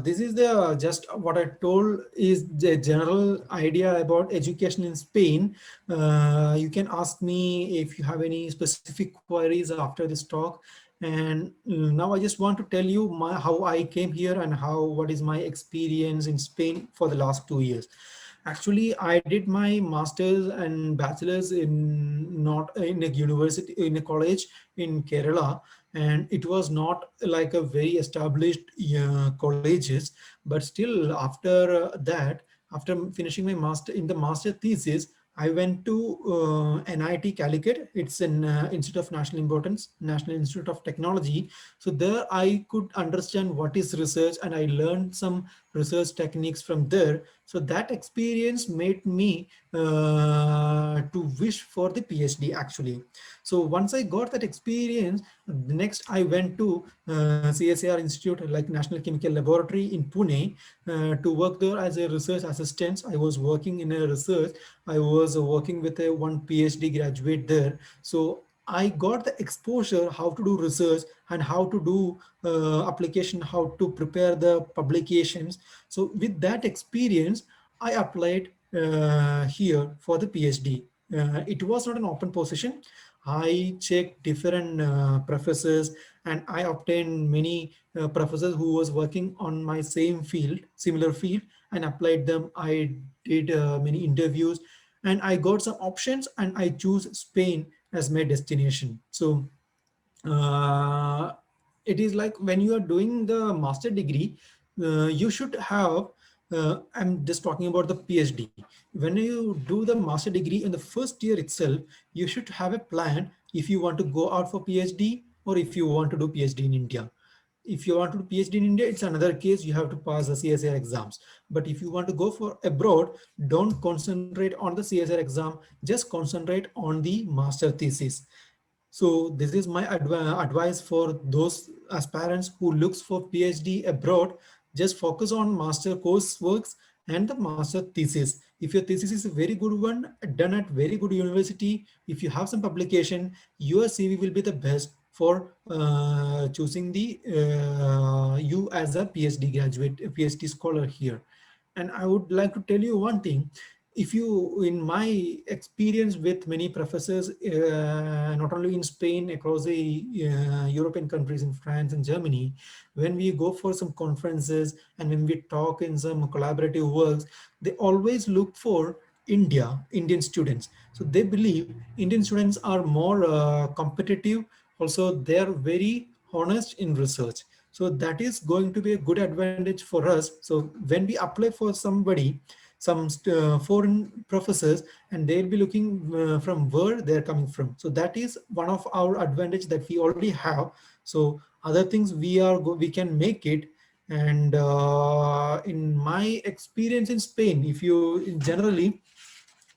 this is the just what I told is the general idea about education in Spain. You can ask me if you have any specific queries after this talk. And now I just want to tell you how I came here and what is my experience in Spain for the last 2 years. Actually, I did my master's and bachelor's in not in a university, in a college in Kerala, and it was not like a very established colleges. But still, after that, after finishing my master in the master thesis, I went to NIT Calicut. It's an Institute of National Importance, National Institute of Technology. So there I could understand what is research, and I learned some research techniques from there. So that experience made me to wish for the PhD actually. So once I got that experience, next I went to CSAR Institute, like National Chemical Laboratory in Pune, to work there as a research assistant. I was working in a research. I was working with a one PhD graduate there. So I got the exposure how to do research and how to do application, how to prepare the publications. So with that experience, I applied here for the PhD. It was not an open position. I checked different professors, and I obtained many professors who was working on my same field, similar field, and applied them. I did many interviews, and I got some options, and I choose Spain as my destination. So uh, it is like when you are doing the master degree, you should have, I'm just talking about the PhD. When you do the master degree in the first year itself, you should have a plan if you want to go out for PhD or if you want to do PhD in India. If you want to do PhD in India, it's another case. You have to pass the CSR exams. But if you want to go for abroad, don't concentrate on the CSR exam. Just concentrate on the master thesis. So this is my advice for those aspirants who looks for PhD abroad. Just focus on master courseworks and the master thesis. If your thesis is a very good one, done at very good university, if you have some publication, your CV will be the best for choosing the you as a PhD graduate, a PhD scholar here. And I would like to tell you one thing. If you, in my experience with many professors, not only in Spain, across the European countries, in France and Germany, when we go for some conferences and when we talk in some collaborative works, they always look for Indian students. So they believe Indian students are more competitive. Also, they are very honest in research. So that is going to be a good advantage for us. So when we apply for somebody, some foreign professors, and they'll be looking from where they're coming from. So that is one of our advantage that we already have. So other things we can make it. And in my experience in Spain, if you generally,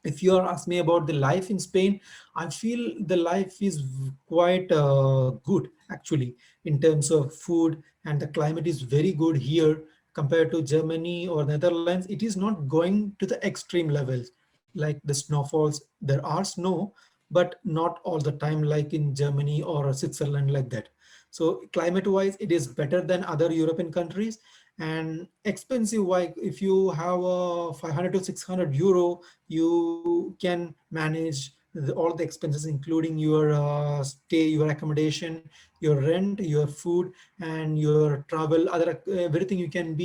if you are asking me about the life in Spain, I feel the life is quite good actually, in terms of food, and the climate is very good here compared to Germany or Netherlands. It is not going to the extreme levels like the snowfalls. There are snow, but not all the time like in Germany or Switzerland like that. So climate wise, it is better than other European countries. And expensive, like if you have a 500 to 600 euro, you can manage all the expenses, including your stay, your accommodation, your rent, your food, and your travel, other everything you can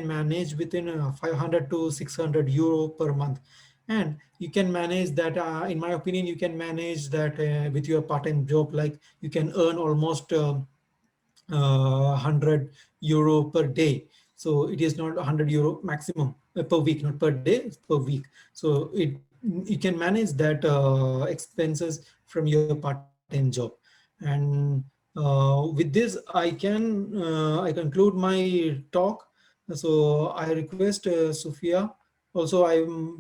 manage within 500 to 600 euro per month. And you can manage that, in my opinion, you can manage that with your part-time job. Like you can earn almost 100 euro per day. So it is not 100 euro maximum per week, not per day, it's per week. So you can manage that expenses from your part-time job. And with this, I conclude my talk. So I request Sophia. Also, I'm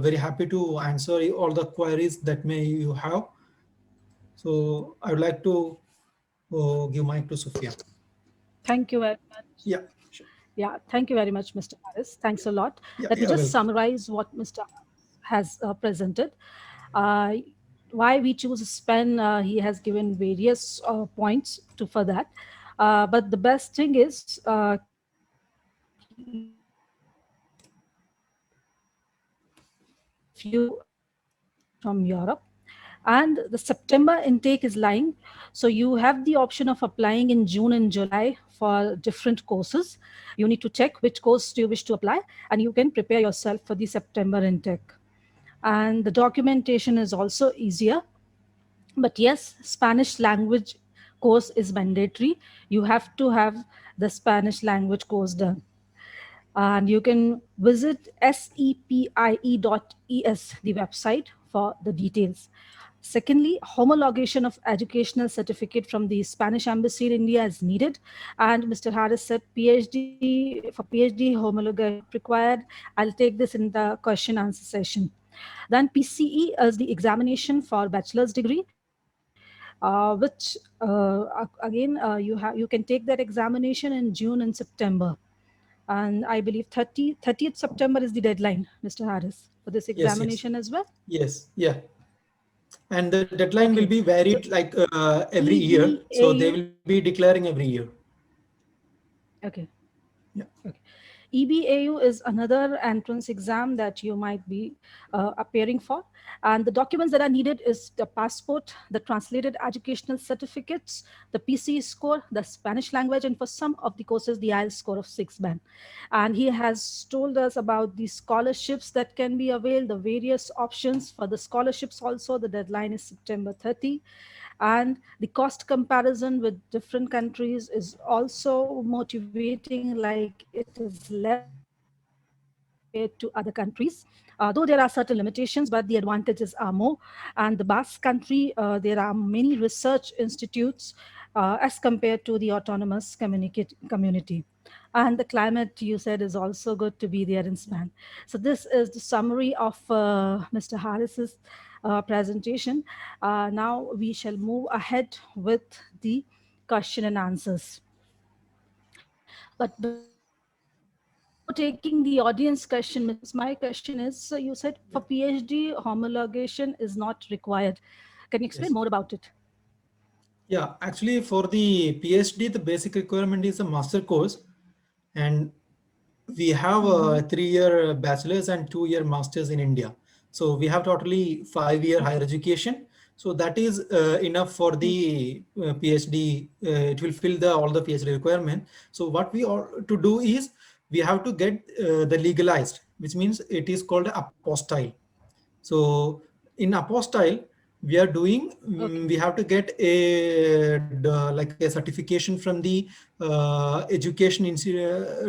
very happy to answer all the queries that may you have. So I would like to give mic to Sophia. Thank you very much. Yeah, sure. Yeah, thank you very much, Mr. Harris. Thanks a lot. Yeah, Let me yeah, just welcome. summarize what Mr. has presented. Uh, why we choose Spain, he has given various points to for that. But the best thing is, you have the option of applying in few countries from Europe, and the September intake is lying. So you have the option of applying in June and July for different courses. You need to check which course do you wish to apply, and you can prepare yourself for the September intake. And the documentation is also easier. But yes, Spanish language course is mandatory. You have to have the Spanish language course done. And you can visit sepie.es, the website, for the details. Secondly, homologation of educational certificate from the Spanish embassy in India is needed. And Mr. Harris said PhD, for PhD homologation is not required. I'll take this in the question answer session. Then PCE is the examination for bachelor's degree, which again you can take that examination in June and September. And I believe 30th September is the deadline, Mr. Harris, for this Yes, yes, examination as well. yes, yeah. And the deadline will Okay, be so varied like every year. So they EBAU. will be declaring every year. Okay. Yeah. Okay. EBAU is another entrance exam that you might be appearing for. And the documents that are needed is the passport, the translated educational certificates, the PCE score, the Spanish language, and for some of the courses, the IELTS score of 6 band. And he has told us about the scholarships that can be availed, the various options for the scholarships also. The deadline is September 30. And the cost comparison with different countries is also motivating, like it is less compared to other countries. Though there are certain limitations, but the advantages are more. And the Basque country, there are many research institutes as compared to the autonomous community. And the climate, you said, is also good to be there in Spain. So this is the summary of Mr. Harris's presentation. Now we shall move ahead with the question and answers. But before taking the audience question, Mr. Harris, my question is, so you said for PhD homologation is not required. Can you explain more about it? Yes. Yeah, actually for the PhD, the basic requirement is a master course, and we have a 3 year bachelor's and 2 year master's in India. So we have totally 5 year higher education. So that is enough for the PhD. It will fill the all the PhD requirement. So what we ought to do is we have to get the legalized, which means it is called apostille. So in apostille, we are doing, Okay. we have to get like a certification from the education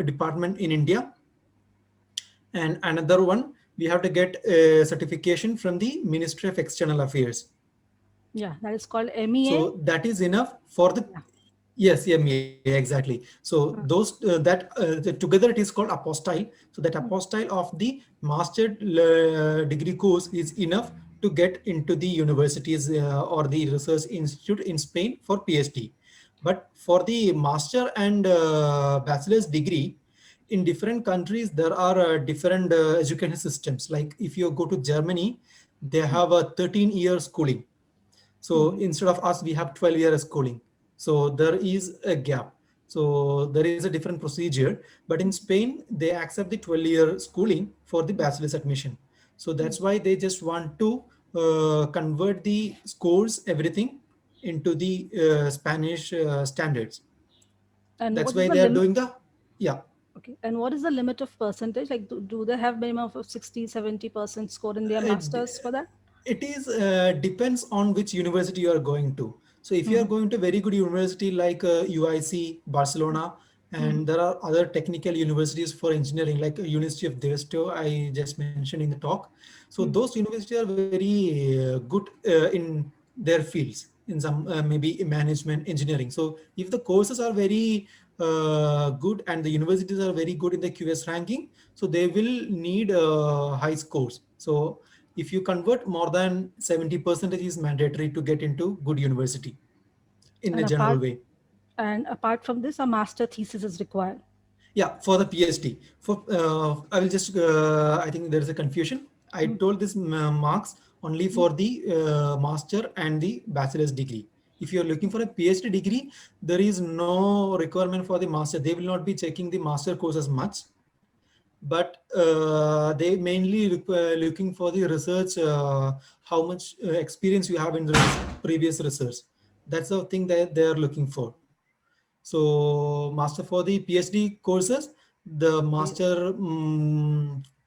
department in India, and another one we have to get a certification from the Ministry of External Affairs. Yeah, that is called MEA. So that is enough for the, Yeah. yes, yeah, exactly. So those together it is called apostille. So that apostille of the master degree course is enough to get into the universities or the research institute in Spain for PhD. But for the master and bachelor's degree, in different countries there are different education systems. Like if you go to Germany, they have a 13-year schooling. So instead of us, we have 12 years schooling. So there is a gap. So there is a different procedure. But in Spain, they accept the 12-year schooling for the bachelor's admission. So that's why they just want to convert the scores, everything into the Spanish standards. And That's what is why the they are limit? doing the, yeah. Okay. And what is the limit of percentage? Like, do they have minimum of 60, 70% score in their It, masters for that? it is depends on which university you are going to. So if you are going to very good university like UIC Barcelona, and there are other technical universities for engineering like University of Deusto I just mentioned in the talk. So those universities are very good in their fields, in some maybe management engineering. So if the courses are very good and the universities are very good in the QS ranking, so they will need high scores. So if you convert more than 70% is mandatory to get into good university in a And general way. apart from this, a master thesis is required. Yeah, for the PhD. For I will just I think there is a confusion. I told this marks only for the master and the bachelor's degree. If you are looking for a PhD degree, there is no requirement for the master. They will not be checking the master courses much, but they mainly looking for the research, how much experience you have in the previous research. That's the thing that they are looking for. So master for the PhD courses, the master,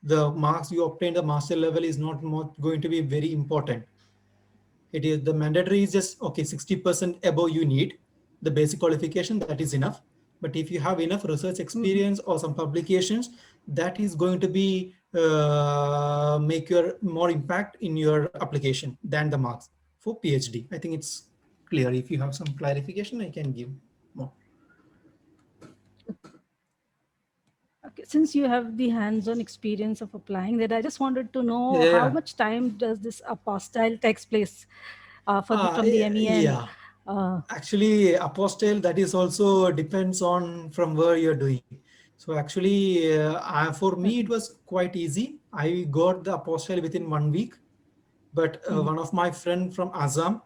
the marks you obtain the master level is not going to be very important. It is the mandatory is just okay, 60% above you need the basic qualification, that is enough. But if you have enough research experience or some publications, that is going to be make your more impact in your application than the marks for PhD. I think it's clear. If you have some clarification, I can give more. Okay, since you have the hands-on experience of applying that, I just wanted to know how Yeah. much time does this apostille takes place for the from the MEA and Yeah. uh, Actually, apostille, that is also depends on from where you're doing. So actually, for me it okay. was quite easy. I got the apostille within 1 week. But one of my friend from Assam,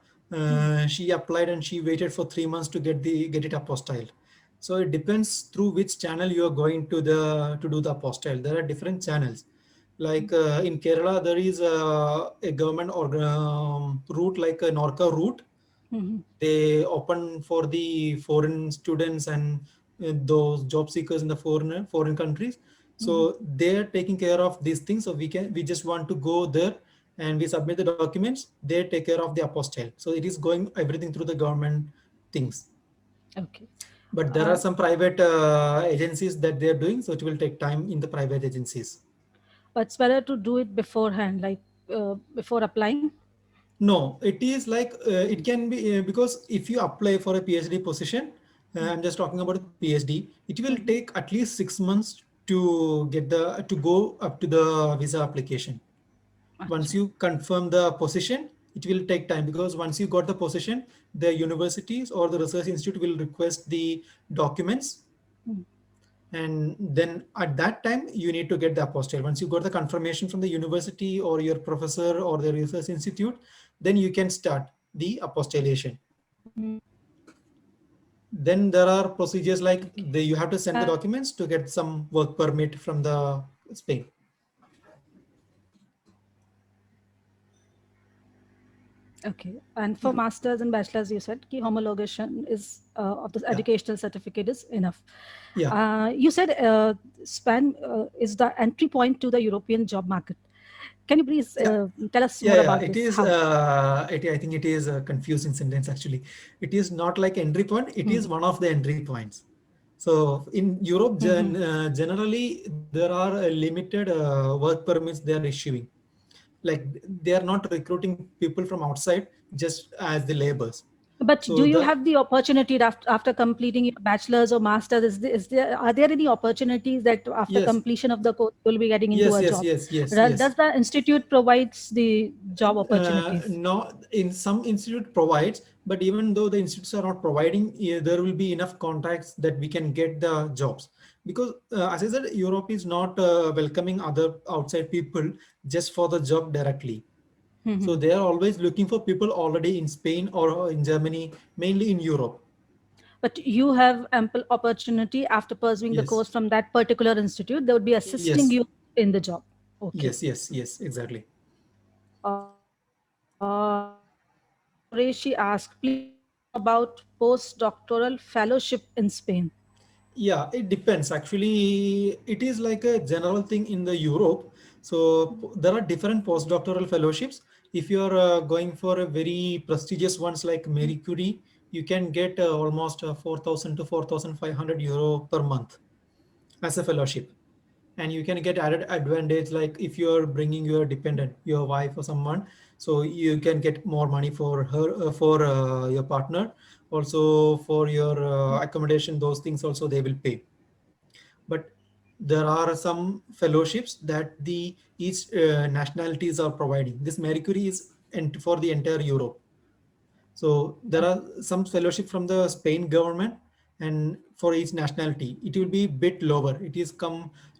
she applied and she waited for 3 months to get it apostille. So it depends through which channel you are going to do the apostille. There are different channels. Like in Kerala, there is a government or route like a Norca route. Mhm. They open for the foreign students and those job seekers in the foreign countries. Mhm. So they're taking care of these things. So we just want to go there and we submit the documents. They take care of the apostille. So it is going everything through the government things. Okay. But there are Uh, some private agencies that they're doing. So it will take time in the private agencies. but it's better to do it beforehand, like before applying. No, it is like it can be because if you apply for a PhD position, I'm just talking about PhD. It will Mhm. take at least 6 months to get the to go up to the visa application. Once Acha. you confirm the position, it will take time because once you got the position, the universities or the research institute will request the documents, Mm. and then at that time you need to get the apostille. Once you got the confirmation from the university or your professor or the research institute, then you can start the apostillation. Then there are procedures like Okay. you have to send the documents to get some work permit from the Spain. Okay. And for masters and bachelors, you said ki homologation is of this Yeah, educational certificate is enough. yeah, You said Spain is the entry point to the European job market. Can you please yeah. tell us Yeah, more yeah, about it this? is. How? I think it is a confusing sentence actually. It is not like entry point. It is one of the entry points. So in Europe, Mm-hmm. generally there are limited work permits they are issuing. Like they are not recruiting people from outside just as the laborers. But do So you the have the opportunity after completing your bachelor's or master's? Are there any opportunities that after yes, completion of the course you'll be getting into yes, a yes, job? yes, yes, yes. Does the institute provides the job opportunities? No, in some institute provides, but even though the institutes are not providing, there will be enough contacts that we can get the jobs. Because as I said, Europe is not welcoming other outside people just for the job directly. So they are always looking for people already in Spain or in Germany, mainly in Europe. But you have ample opportunity after pursuing the Yes, course from that particular institute. They would be assisting yes, you in the job. Okay. yes, yes, yes, exactly. Qureshi asked, please let me know about postdoctoral fellowship in Spain. Yeah, it depends. Actually, it is like a general thing in the Europe. So there are different postdoctoral fellowships. If you are going for a very prestigious ones like Marie Curie, you can get almost 4,000 to 4,500 euro per month as a fellowship. And you can get added advantage like if you're bringing your dependent, your wife or someone, so you can get more money for her, for your partner, also for your accommodation. Those things also they will pay. But there are some fellowships that the each nationalities are providing. This Marie Curie is for the entire Europe. So there are some fellowship from the Spain government, and for each nationality, it will be bit lower. It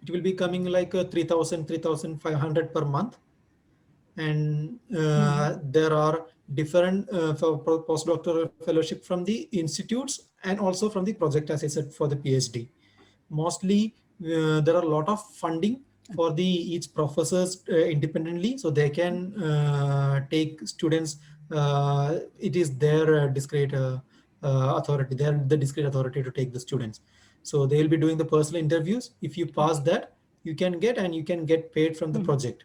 will be coming like 3,000, per month. And there are different postdoctoral fellowship from the institutes and also from the project, as I said, for the PhD. Mostly there are a lot of funding for the each professors independently, so they can take students. It is their discrete authority. They are the discrete authority to take the students. So they will be doing the personal interviews. If you pass that, you can get, and you can get paid from the project.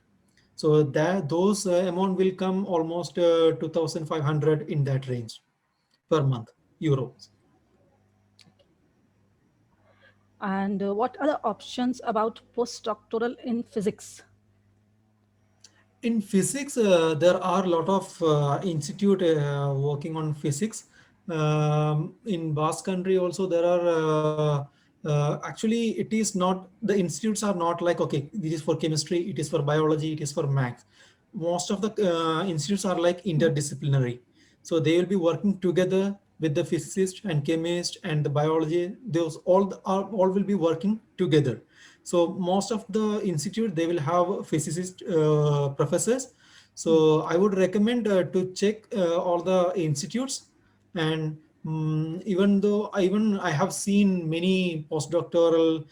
So that those amount will come almost 2,500 in that range per month, euros. And what are the options about postdoctoral in physics? In physics, there are a lot of institute working on physics. In Basque country also there are actually it is not, the institutes are not like okay this is for chemistry, it is for biology, it is for maths. Most of the institutes are like interdisciplinary, so they will be working together with the physicist and chemist and the biology. Those all will be working together. So most of the institute they will have physicist professors. So I would recommend to check all the institutes. And even though even I have seen many postdoctoral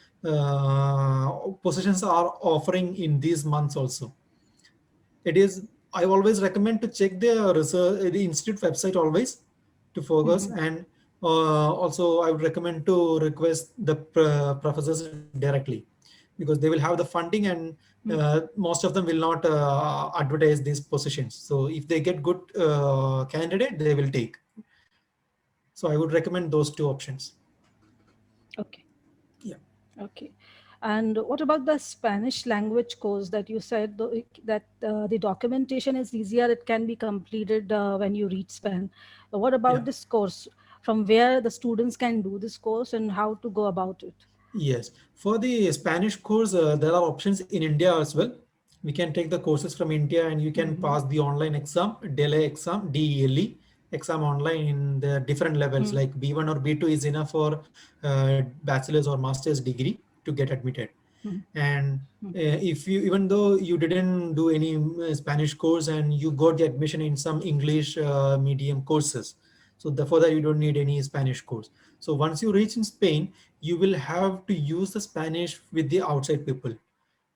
positions are offering in these months also. It is, I always recommend to check the research the institute website always to focus. And also I would recommend to request the professors directly, because they will have the funding, and most of them will not advertise these positions. So if they get good candidate they will take. So I would recommend those two options. Okay. Yeah. Okay. And what about the Spanish language course that you said that the documentation is easier, it can be completed when you reach Spain. What Yeah. about this course? From where the students can do this course and how to go about it? Yes, for the Spanish course, there are options in India as well. We can take the courses from India, and you can pass the online exam, DELE exam, DELE exam online in the different levels. Like B1 or B2 is enough for bachelor's or master's degree to get admitted. And if you, even though you didn't do any Spanish course and you got the admission in some English medium courses, so therefore that you don't need any Spanish course. So once you reach in Spain, you will have to use the Spanish with the outside people,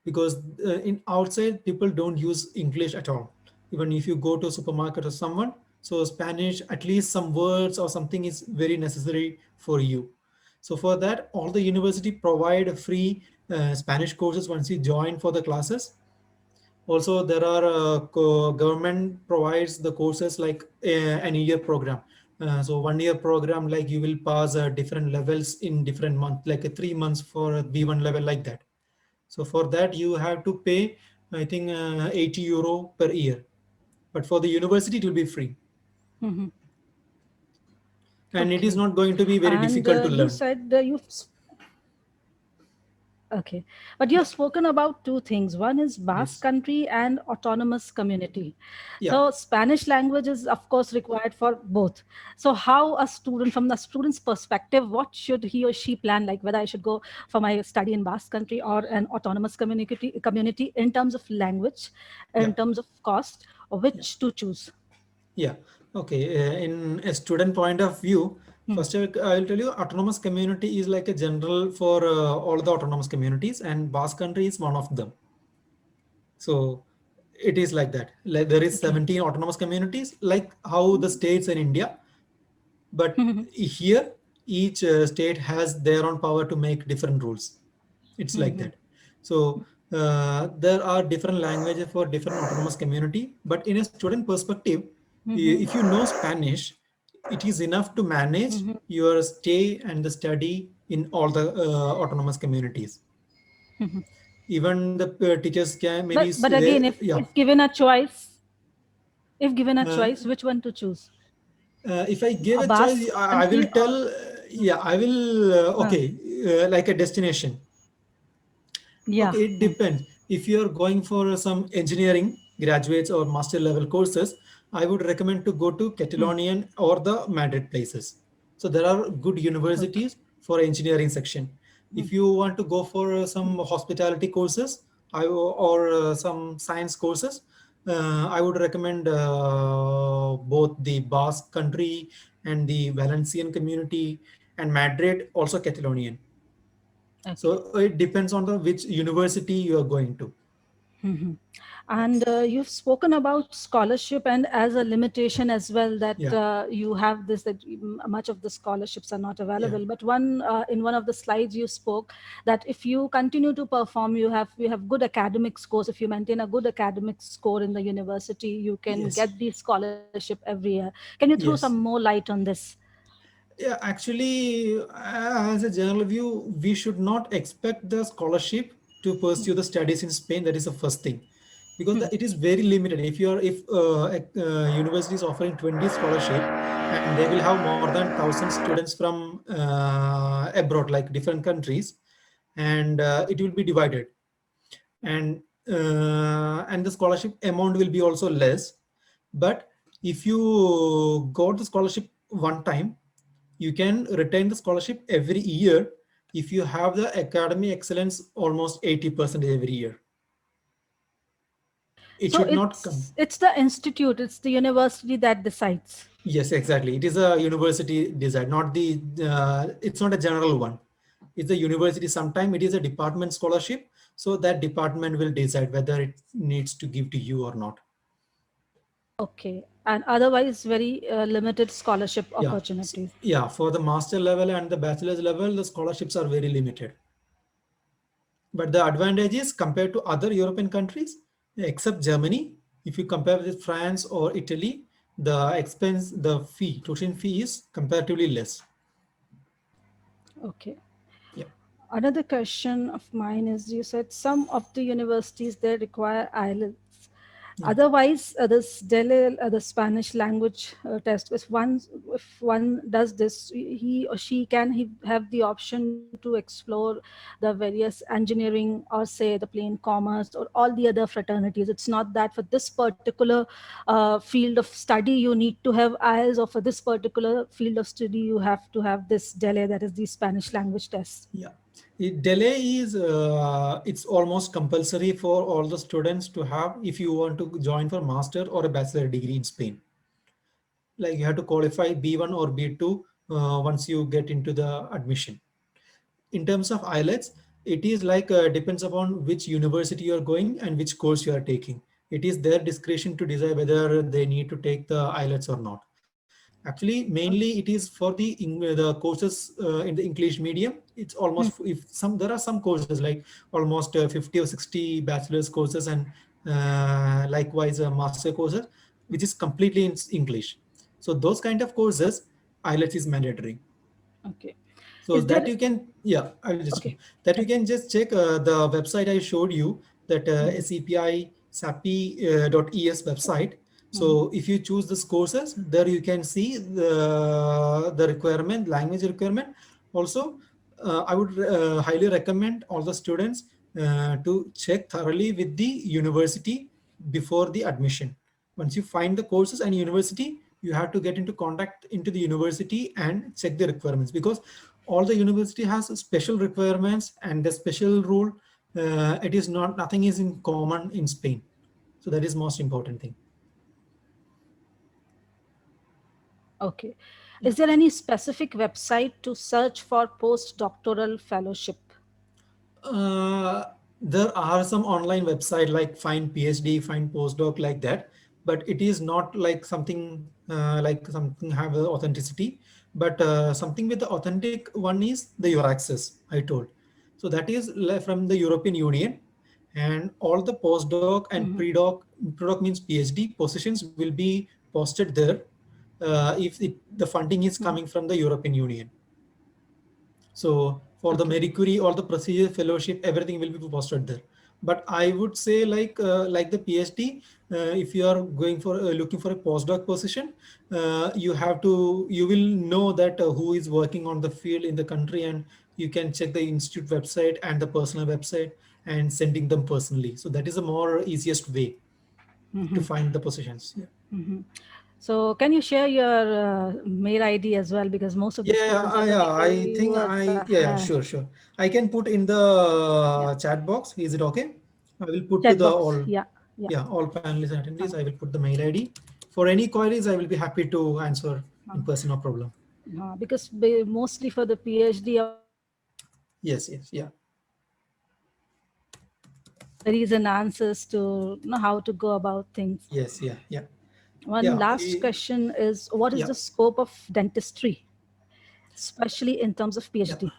because in outside people don't use English at all. Even if you go to a supermarket or someone, so Spanish, at least some words or something is very necessary for you. So for that, all the university provide free Spanish courses once you join for the classes. Also, there are government provides the courses like an year program. So 1 year program, like you will pass different levels in different months, like a 3 months for a B1 level, like that. So for that you have to pay, I think 80 euro per year. But for the university it will be free, Hmm. and it is Okay. not going to be very And difficult to you learn. said okay, but you have spoken about two things. One is Basque Yes. country and autonomous community. Yeah. So Spanish language is of course required for both. So how a student, from the student's perspective, what should he or she plan? Like whether I should go for my study in Basque country or an autonomous community in terms of language, Yeah. in terms of cost, or Yeah. which to choose. Yeah. Okay. In a student point of view, first I'll tell you autonomous community is like a general for all the autonomous communities, and Basque country is one of them. So it is like that. Like there is Okay. 17 autonomous communities, like how the states in India, but here each state has their own power to make different rules. It's like that. So there are different languages for different autonomous community, but in a student perspective, if you know Spanish, it is enough to manage your stay and the study in all the autonomous communities. Even the teachers can maybe But again, yeah. if given a uh, choice, which one to choose? if I give A a choice, Basque I will country or tell, yeah, I will, uh, okay, like a destination. yeah. Okay, it depends. If you are going for some engineering graduates or master level courses, I would recommend to go to Catalonian or the Madrid places. So there are good Okay. universities for engineering section. If you want to go for some hospitality courses, or some science courses, I would recommend both the Basque country and the Valencian community, and Madrid, also Catalonian. Okay. So it depends on the which university you are going to. And you've spoken about scholarship and as a limitation as well, that Yeah, you have this, that much of the scholarships are not yeah, available. But one in one of the slides you spoke that if you continue to perform, you have good academic scores. If you maintain a good academic score in the university, you can yes, get the scholarship every year. Can you throw some yes. more light on this? Yeah, actually, as a general view, we should not expect the scholarship to pursue the studies in Spain. That is the first thing. because it is very limited. If you are if university is offering 20 scholarship, and they will have more than 1,000 students from abroad, like different countries, and it will be divided, and and the scholarship amount will be also less. But if you got the scholarship one time, you can retain the scholarship every year if you have the academic excellence almost 80% every year. It So should not come. it's the institute, it's the university that decides. Yes, exactly. It is a university design, not the. It's not a general one. It's a university. Sometime it is a department scholarship, so that department will decide whether it needs to give to you or not. Okay, and otherwise very limited scholarship Yeah, opportunities. yeah. For the master level and the bachelor's level, the scholarships are very limited. But the advantage is compared to other European countries, except Germany, if you compare with France or Italy, the fee, tuition fee is comparatively less. Okay. Yeah. Another question of mine is, you said some of the universities they require IELTS. Yeah. Otherwise, this Delhi, the Spanish language test, if one does this, he or she can have the option to explore the various engineering, or say the plain commerce, or all the other fraternities. It's not that for this particular field of study you need to have IELTS, or for this particular field of study you have to have this Delhi, that is the Spanish language test. Yeah. Delay is it's almost compulsory for all the students to have if you want to join for master or a bachelor degree in Spain. Like you have to qualify B1 or B2 once you get into the admission. In terms of IELTS, it is like depends upon which university you are going and which course you are taking. It is their discretion to decide whether they need to take the IELTS or not. Actually, mainly it is for the courses in the English medium. It's almost, if some, there are some courses like almost 50 or 60 bachelor's courses, and likewise master courses, which is completely in English. So those kind of courses, IELTS is mandatory. Okay. So Is that there? you can, yeah, I will just Okay. that you can just check the website I showed you, that Mhm. SEPI SAPI.es website. Mhm. So if you choose these courses, there you can see the requirement, language requirement. Also, I would highly recommend all the students to check thoroughly with the university before the admission. Once you find the courses and university, you have to get into contact into the university and check the requirements, because all the university has special requirements and the special rule. It is not, nothing is in common in Spain. So that is most important thing. Okay. Yeah. Is there any specific website to search for postdoctoral fellowship? Uh, there are some online website like Find PhD, Find Postdoc, like that, but it is not like something like something have a authenticity. But something with the authentic one is the Your Access I told. So that is from the European Union, and all the postdoc and Mhm. predoc means PhD positions will be posted there if the funding is Mhm. coming from the European Union. So for the Okay. Marie Curie, all the procedure, fellowship, everything will be posted there. But I would say like the PhD, if you are going for looking for a postdoc position, you will know that who is working on the field in the country, and you can check the institute website and the personal website and sending them personally. So that is a more easiest way to Mhm. find the positions. Yeah. Mhm. So can you share your mail ID as well? Because most of the students or the Yeah, I think viewers yeah, have sure, sure. I can put in yeah the chat box. Is it okay? I will put to chat the box. all, Yeah, yeah. yeah, all panelists and attendees. Uh, I will put the mail ID. For any queries, I will be happy to answer in person, no problem. because mostly for the PhD or the master's, we need Yes, yes, yeah, queries and answers to know how to go about things. yes, yeah, yeah, One yeah, last question is, what is yeah, the scope of dentistry, especially in terms of yeah. PhD?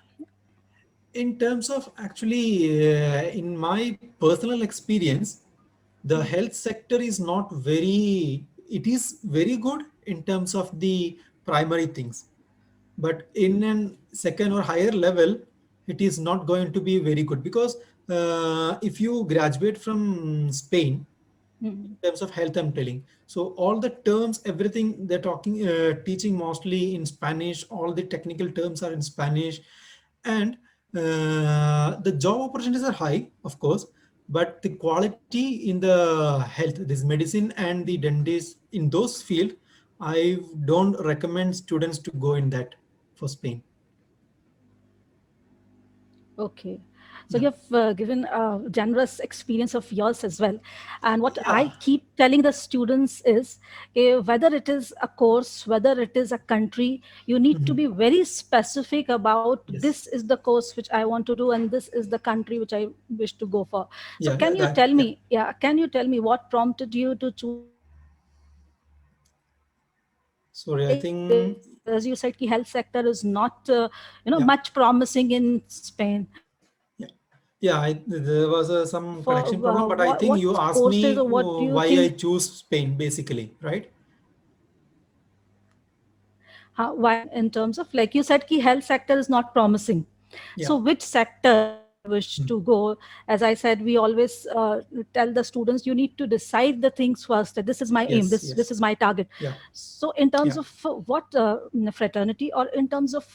In terms of actually, in my personal experience, the health sector is not very, it is very good in terms of the primary things. But in an second or higher level, it is not going to be very good, because if you graduate from Spain, Mhm. terms of health I'm telling. So all the terms, everything they're talking, teaching mostly in Spanish. All the technical terms are in Spanish, and the job opportunities are high, of course, but the quality in the health, this medicine and the dentist in those field, I don't recommend students to go in that for Spain. Okay. So Yeah. you have given a generous experience of yours as well. And what Yeah. I keep telling the students is whether it is a course, whether it is a country, you need to Mhm. be very specific about Yes. this is the course which I want to do and this is the country which I wish to go for. So Yeah. Yeah. can you That. tell Yeah. me, yeah, can you tell me what prompted you to choose Spain? Sorry. I think. Because as you said, the health sector is not, Yeah. much promising in Spain. Yeah. Yeah, there was some For connection problem, but I think what you asked courses me or what do you why I think choose Spain, basically, right? why in terms of like you said key health sector is not promising, Yeah. so which sector do you wish Hmm. to go? As I said, we always tell the students you need to decide the things first, that this is my aim, Yes, this yes. is my target. Yeah, So in terms yeah, of what fraternity or in terms of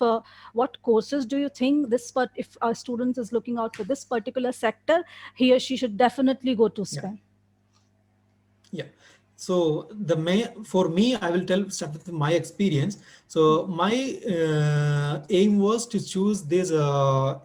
what courses do you think this, but if a student is looking out for this particular sector, he or she should definitely go to yeah. Spain? Yeah. So for me, I will start with my experience. So my aim was to choose this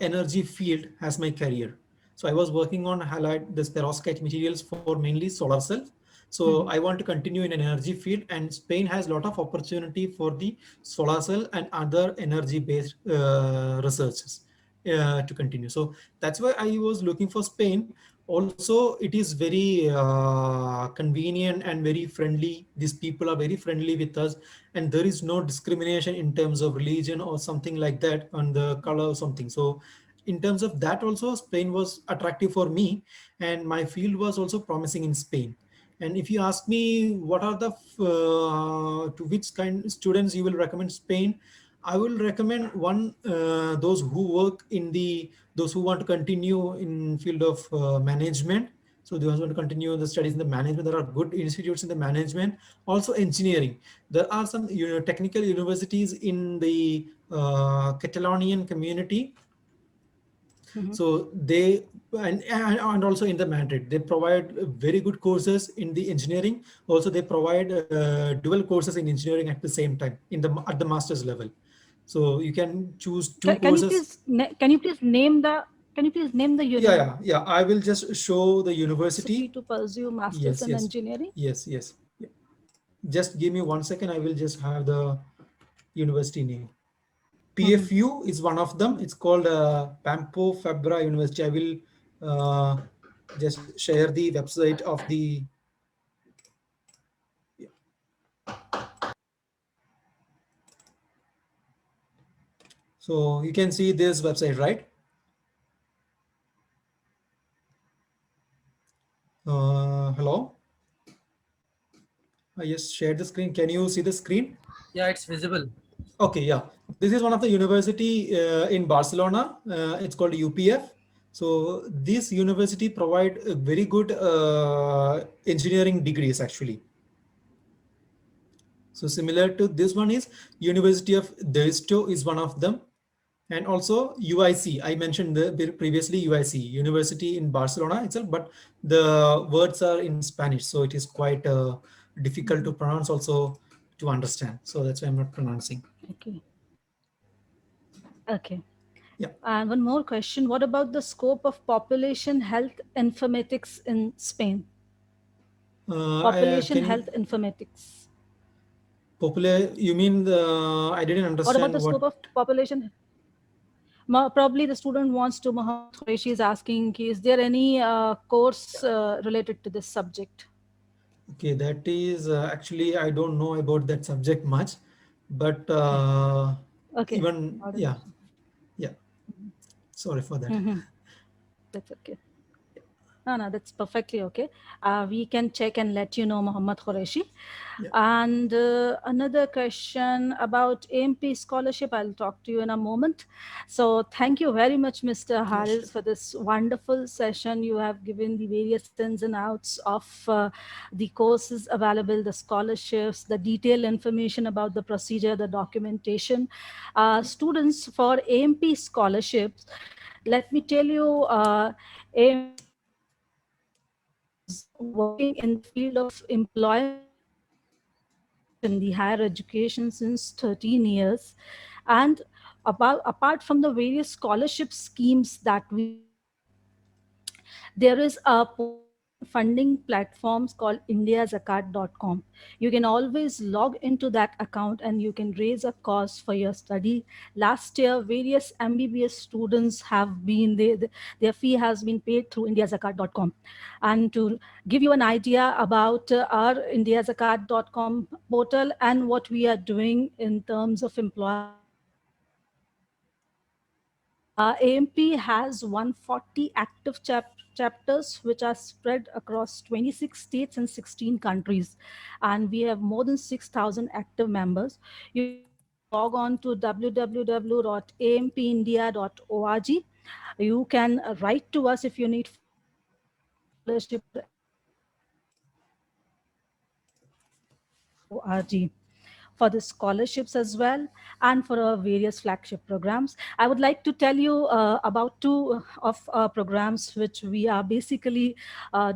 energy field as my career. So I was working on halide this perovskite materials for mainly solar cells. So I want to continue in an energy field, and Spain has a lot of opportunity for the solar cell and other energy based researches to continue. So that's why I was looking for Spain. Also, it is very convenient and very friendly. These people are very friendly with us, and there is no discrimination in terms of religion or something like that on the color or something. So in terms of that also, Spain was attractive for me, and my field was also promising in Spain. And if you ask me what are the to which kind students you will recommend Spain, I will recommend one those who work in the those who want to continue in field of management. So those who want to continue the studies in the management, there are good institutes in the management. Also engineering, there are some technical universities in the Catalonian community. So they and also in the Madrid, they provide very good courses in the engineering. Also they provide dual courses in engineering at the same time in the at the master's level. So you can choose two Can you courses. please can you please name the, can you please name the Yeah, university yeah, yeah. I will just show the to university. pursue masters in Yes, yes, engineering? yes, yes. Yeah. Just give me 1 second. I will just have the university name. PFU is one of them. It's called Pampo Fabra University. I will just share the website of the. So you can see this website, right? Hello. I just shared the screen. Can you see the screen? Yeah, it's visible. Okay, yeah. This is one of the university in Barcelona. It's called UPF. So this university provide a very good engineering degrees actually. So similar to this one is University of Deusto is one of them, and also UIC. I mentioned previously UIC University in Barcelona itself, but the words are in Spanish, so it is quite difficult to pronounce also to understand. So that's why I'm not pronouncing. Okay. Okay. Yeah. And one more question. What about the scope of population health informatics in Spain? Population Can you health informatics. popular? You mean the? I didn't What about understand the what. scope of population? Probably the student wants to, Muhammad Qureshi is asking, is there any course related to this subject? Okay, that is actually I don't know about that subject much, but Okay. even Not an yeah, issue. yeah. Sorry for that. Mhm. That's okay. No, no, that's perfectly okay. We can check and let you know, Muhammad Qureshi. Yeah, And another question about AMP scholarship, I'll talk to you in a moment. So, thank you very much, Mr. yeah, sure. Haris, for this wonderful session. You have given the various ins and outs of the courses available, the scholarships, the detailed information about the procedure, the documentation. Students for AMP scholarships, let me tell you, AMP is working in the field of employment and education, the higher education, since 13 years. And apart from the various scholarship schemes that we have, there is a portal and funding platforms called indiazakat.com. You can always log into that account and you can raise a cause for your study. Last year, various MBBS students have been, their fee has been paid through indiazakat.com. And to give you an idea about our indiazakat.com portal and what we are doing in terms of employment and education, AMP has 140 active chapters which are spread across 26 states and 16 countries. And we have more than 6,000 active members. You can always log on to www.ampindia.org. You can write to us if you need further help with the scholarship or anything. ampindia.org for the scholarships as well and for our various flagship programs. I would like to tell you about two of our programs which we are basically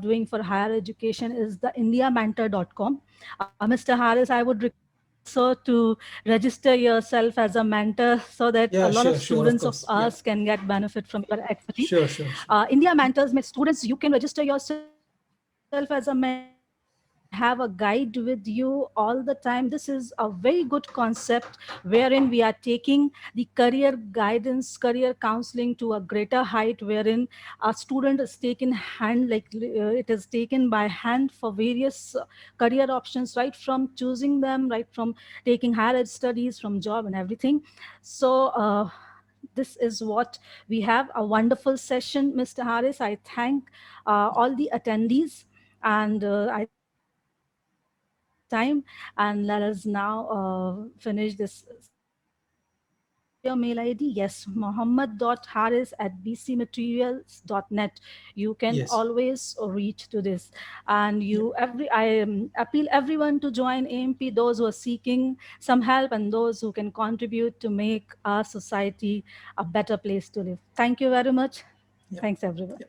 doing for higher education is the indiamentor.com. Mr. Harris, I would request you also to register yourself as a mentor so that Yeah, a lot of sure, sure, of students of course. Yeah, us can get benefit from your expertise. sure, sure, sure. India Mentors means students, you can register yourself as a mentor and have a guide with you all the time. This is a very good concept wherein we are taking the career guidance, career counseling to a greater height, wherein a student is taken hand, like it is taken by hand for various career options, right from choosing them, right from taking higher ed studies, from job and everything. So, this is what we have, a wonderful session, Mr. Harris. I thank all the attendees, and I thank you for your valuable time. And let us now finish this session. Can I have your mail ID? Yes, Muhammad.harris at bcmaterials.net. You can Yes. always reach to this. And Yeah, I appeal everyone to join AMP, those who are seeking some help and those who can contribute to make our society a better place to live. Thank you very much. yeah, Thanks, everyone. yeah.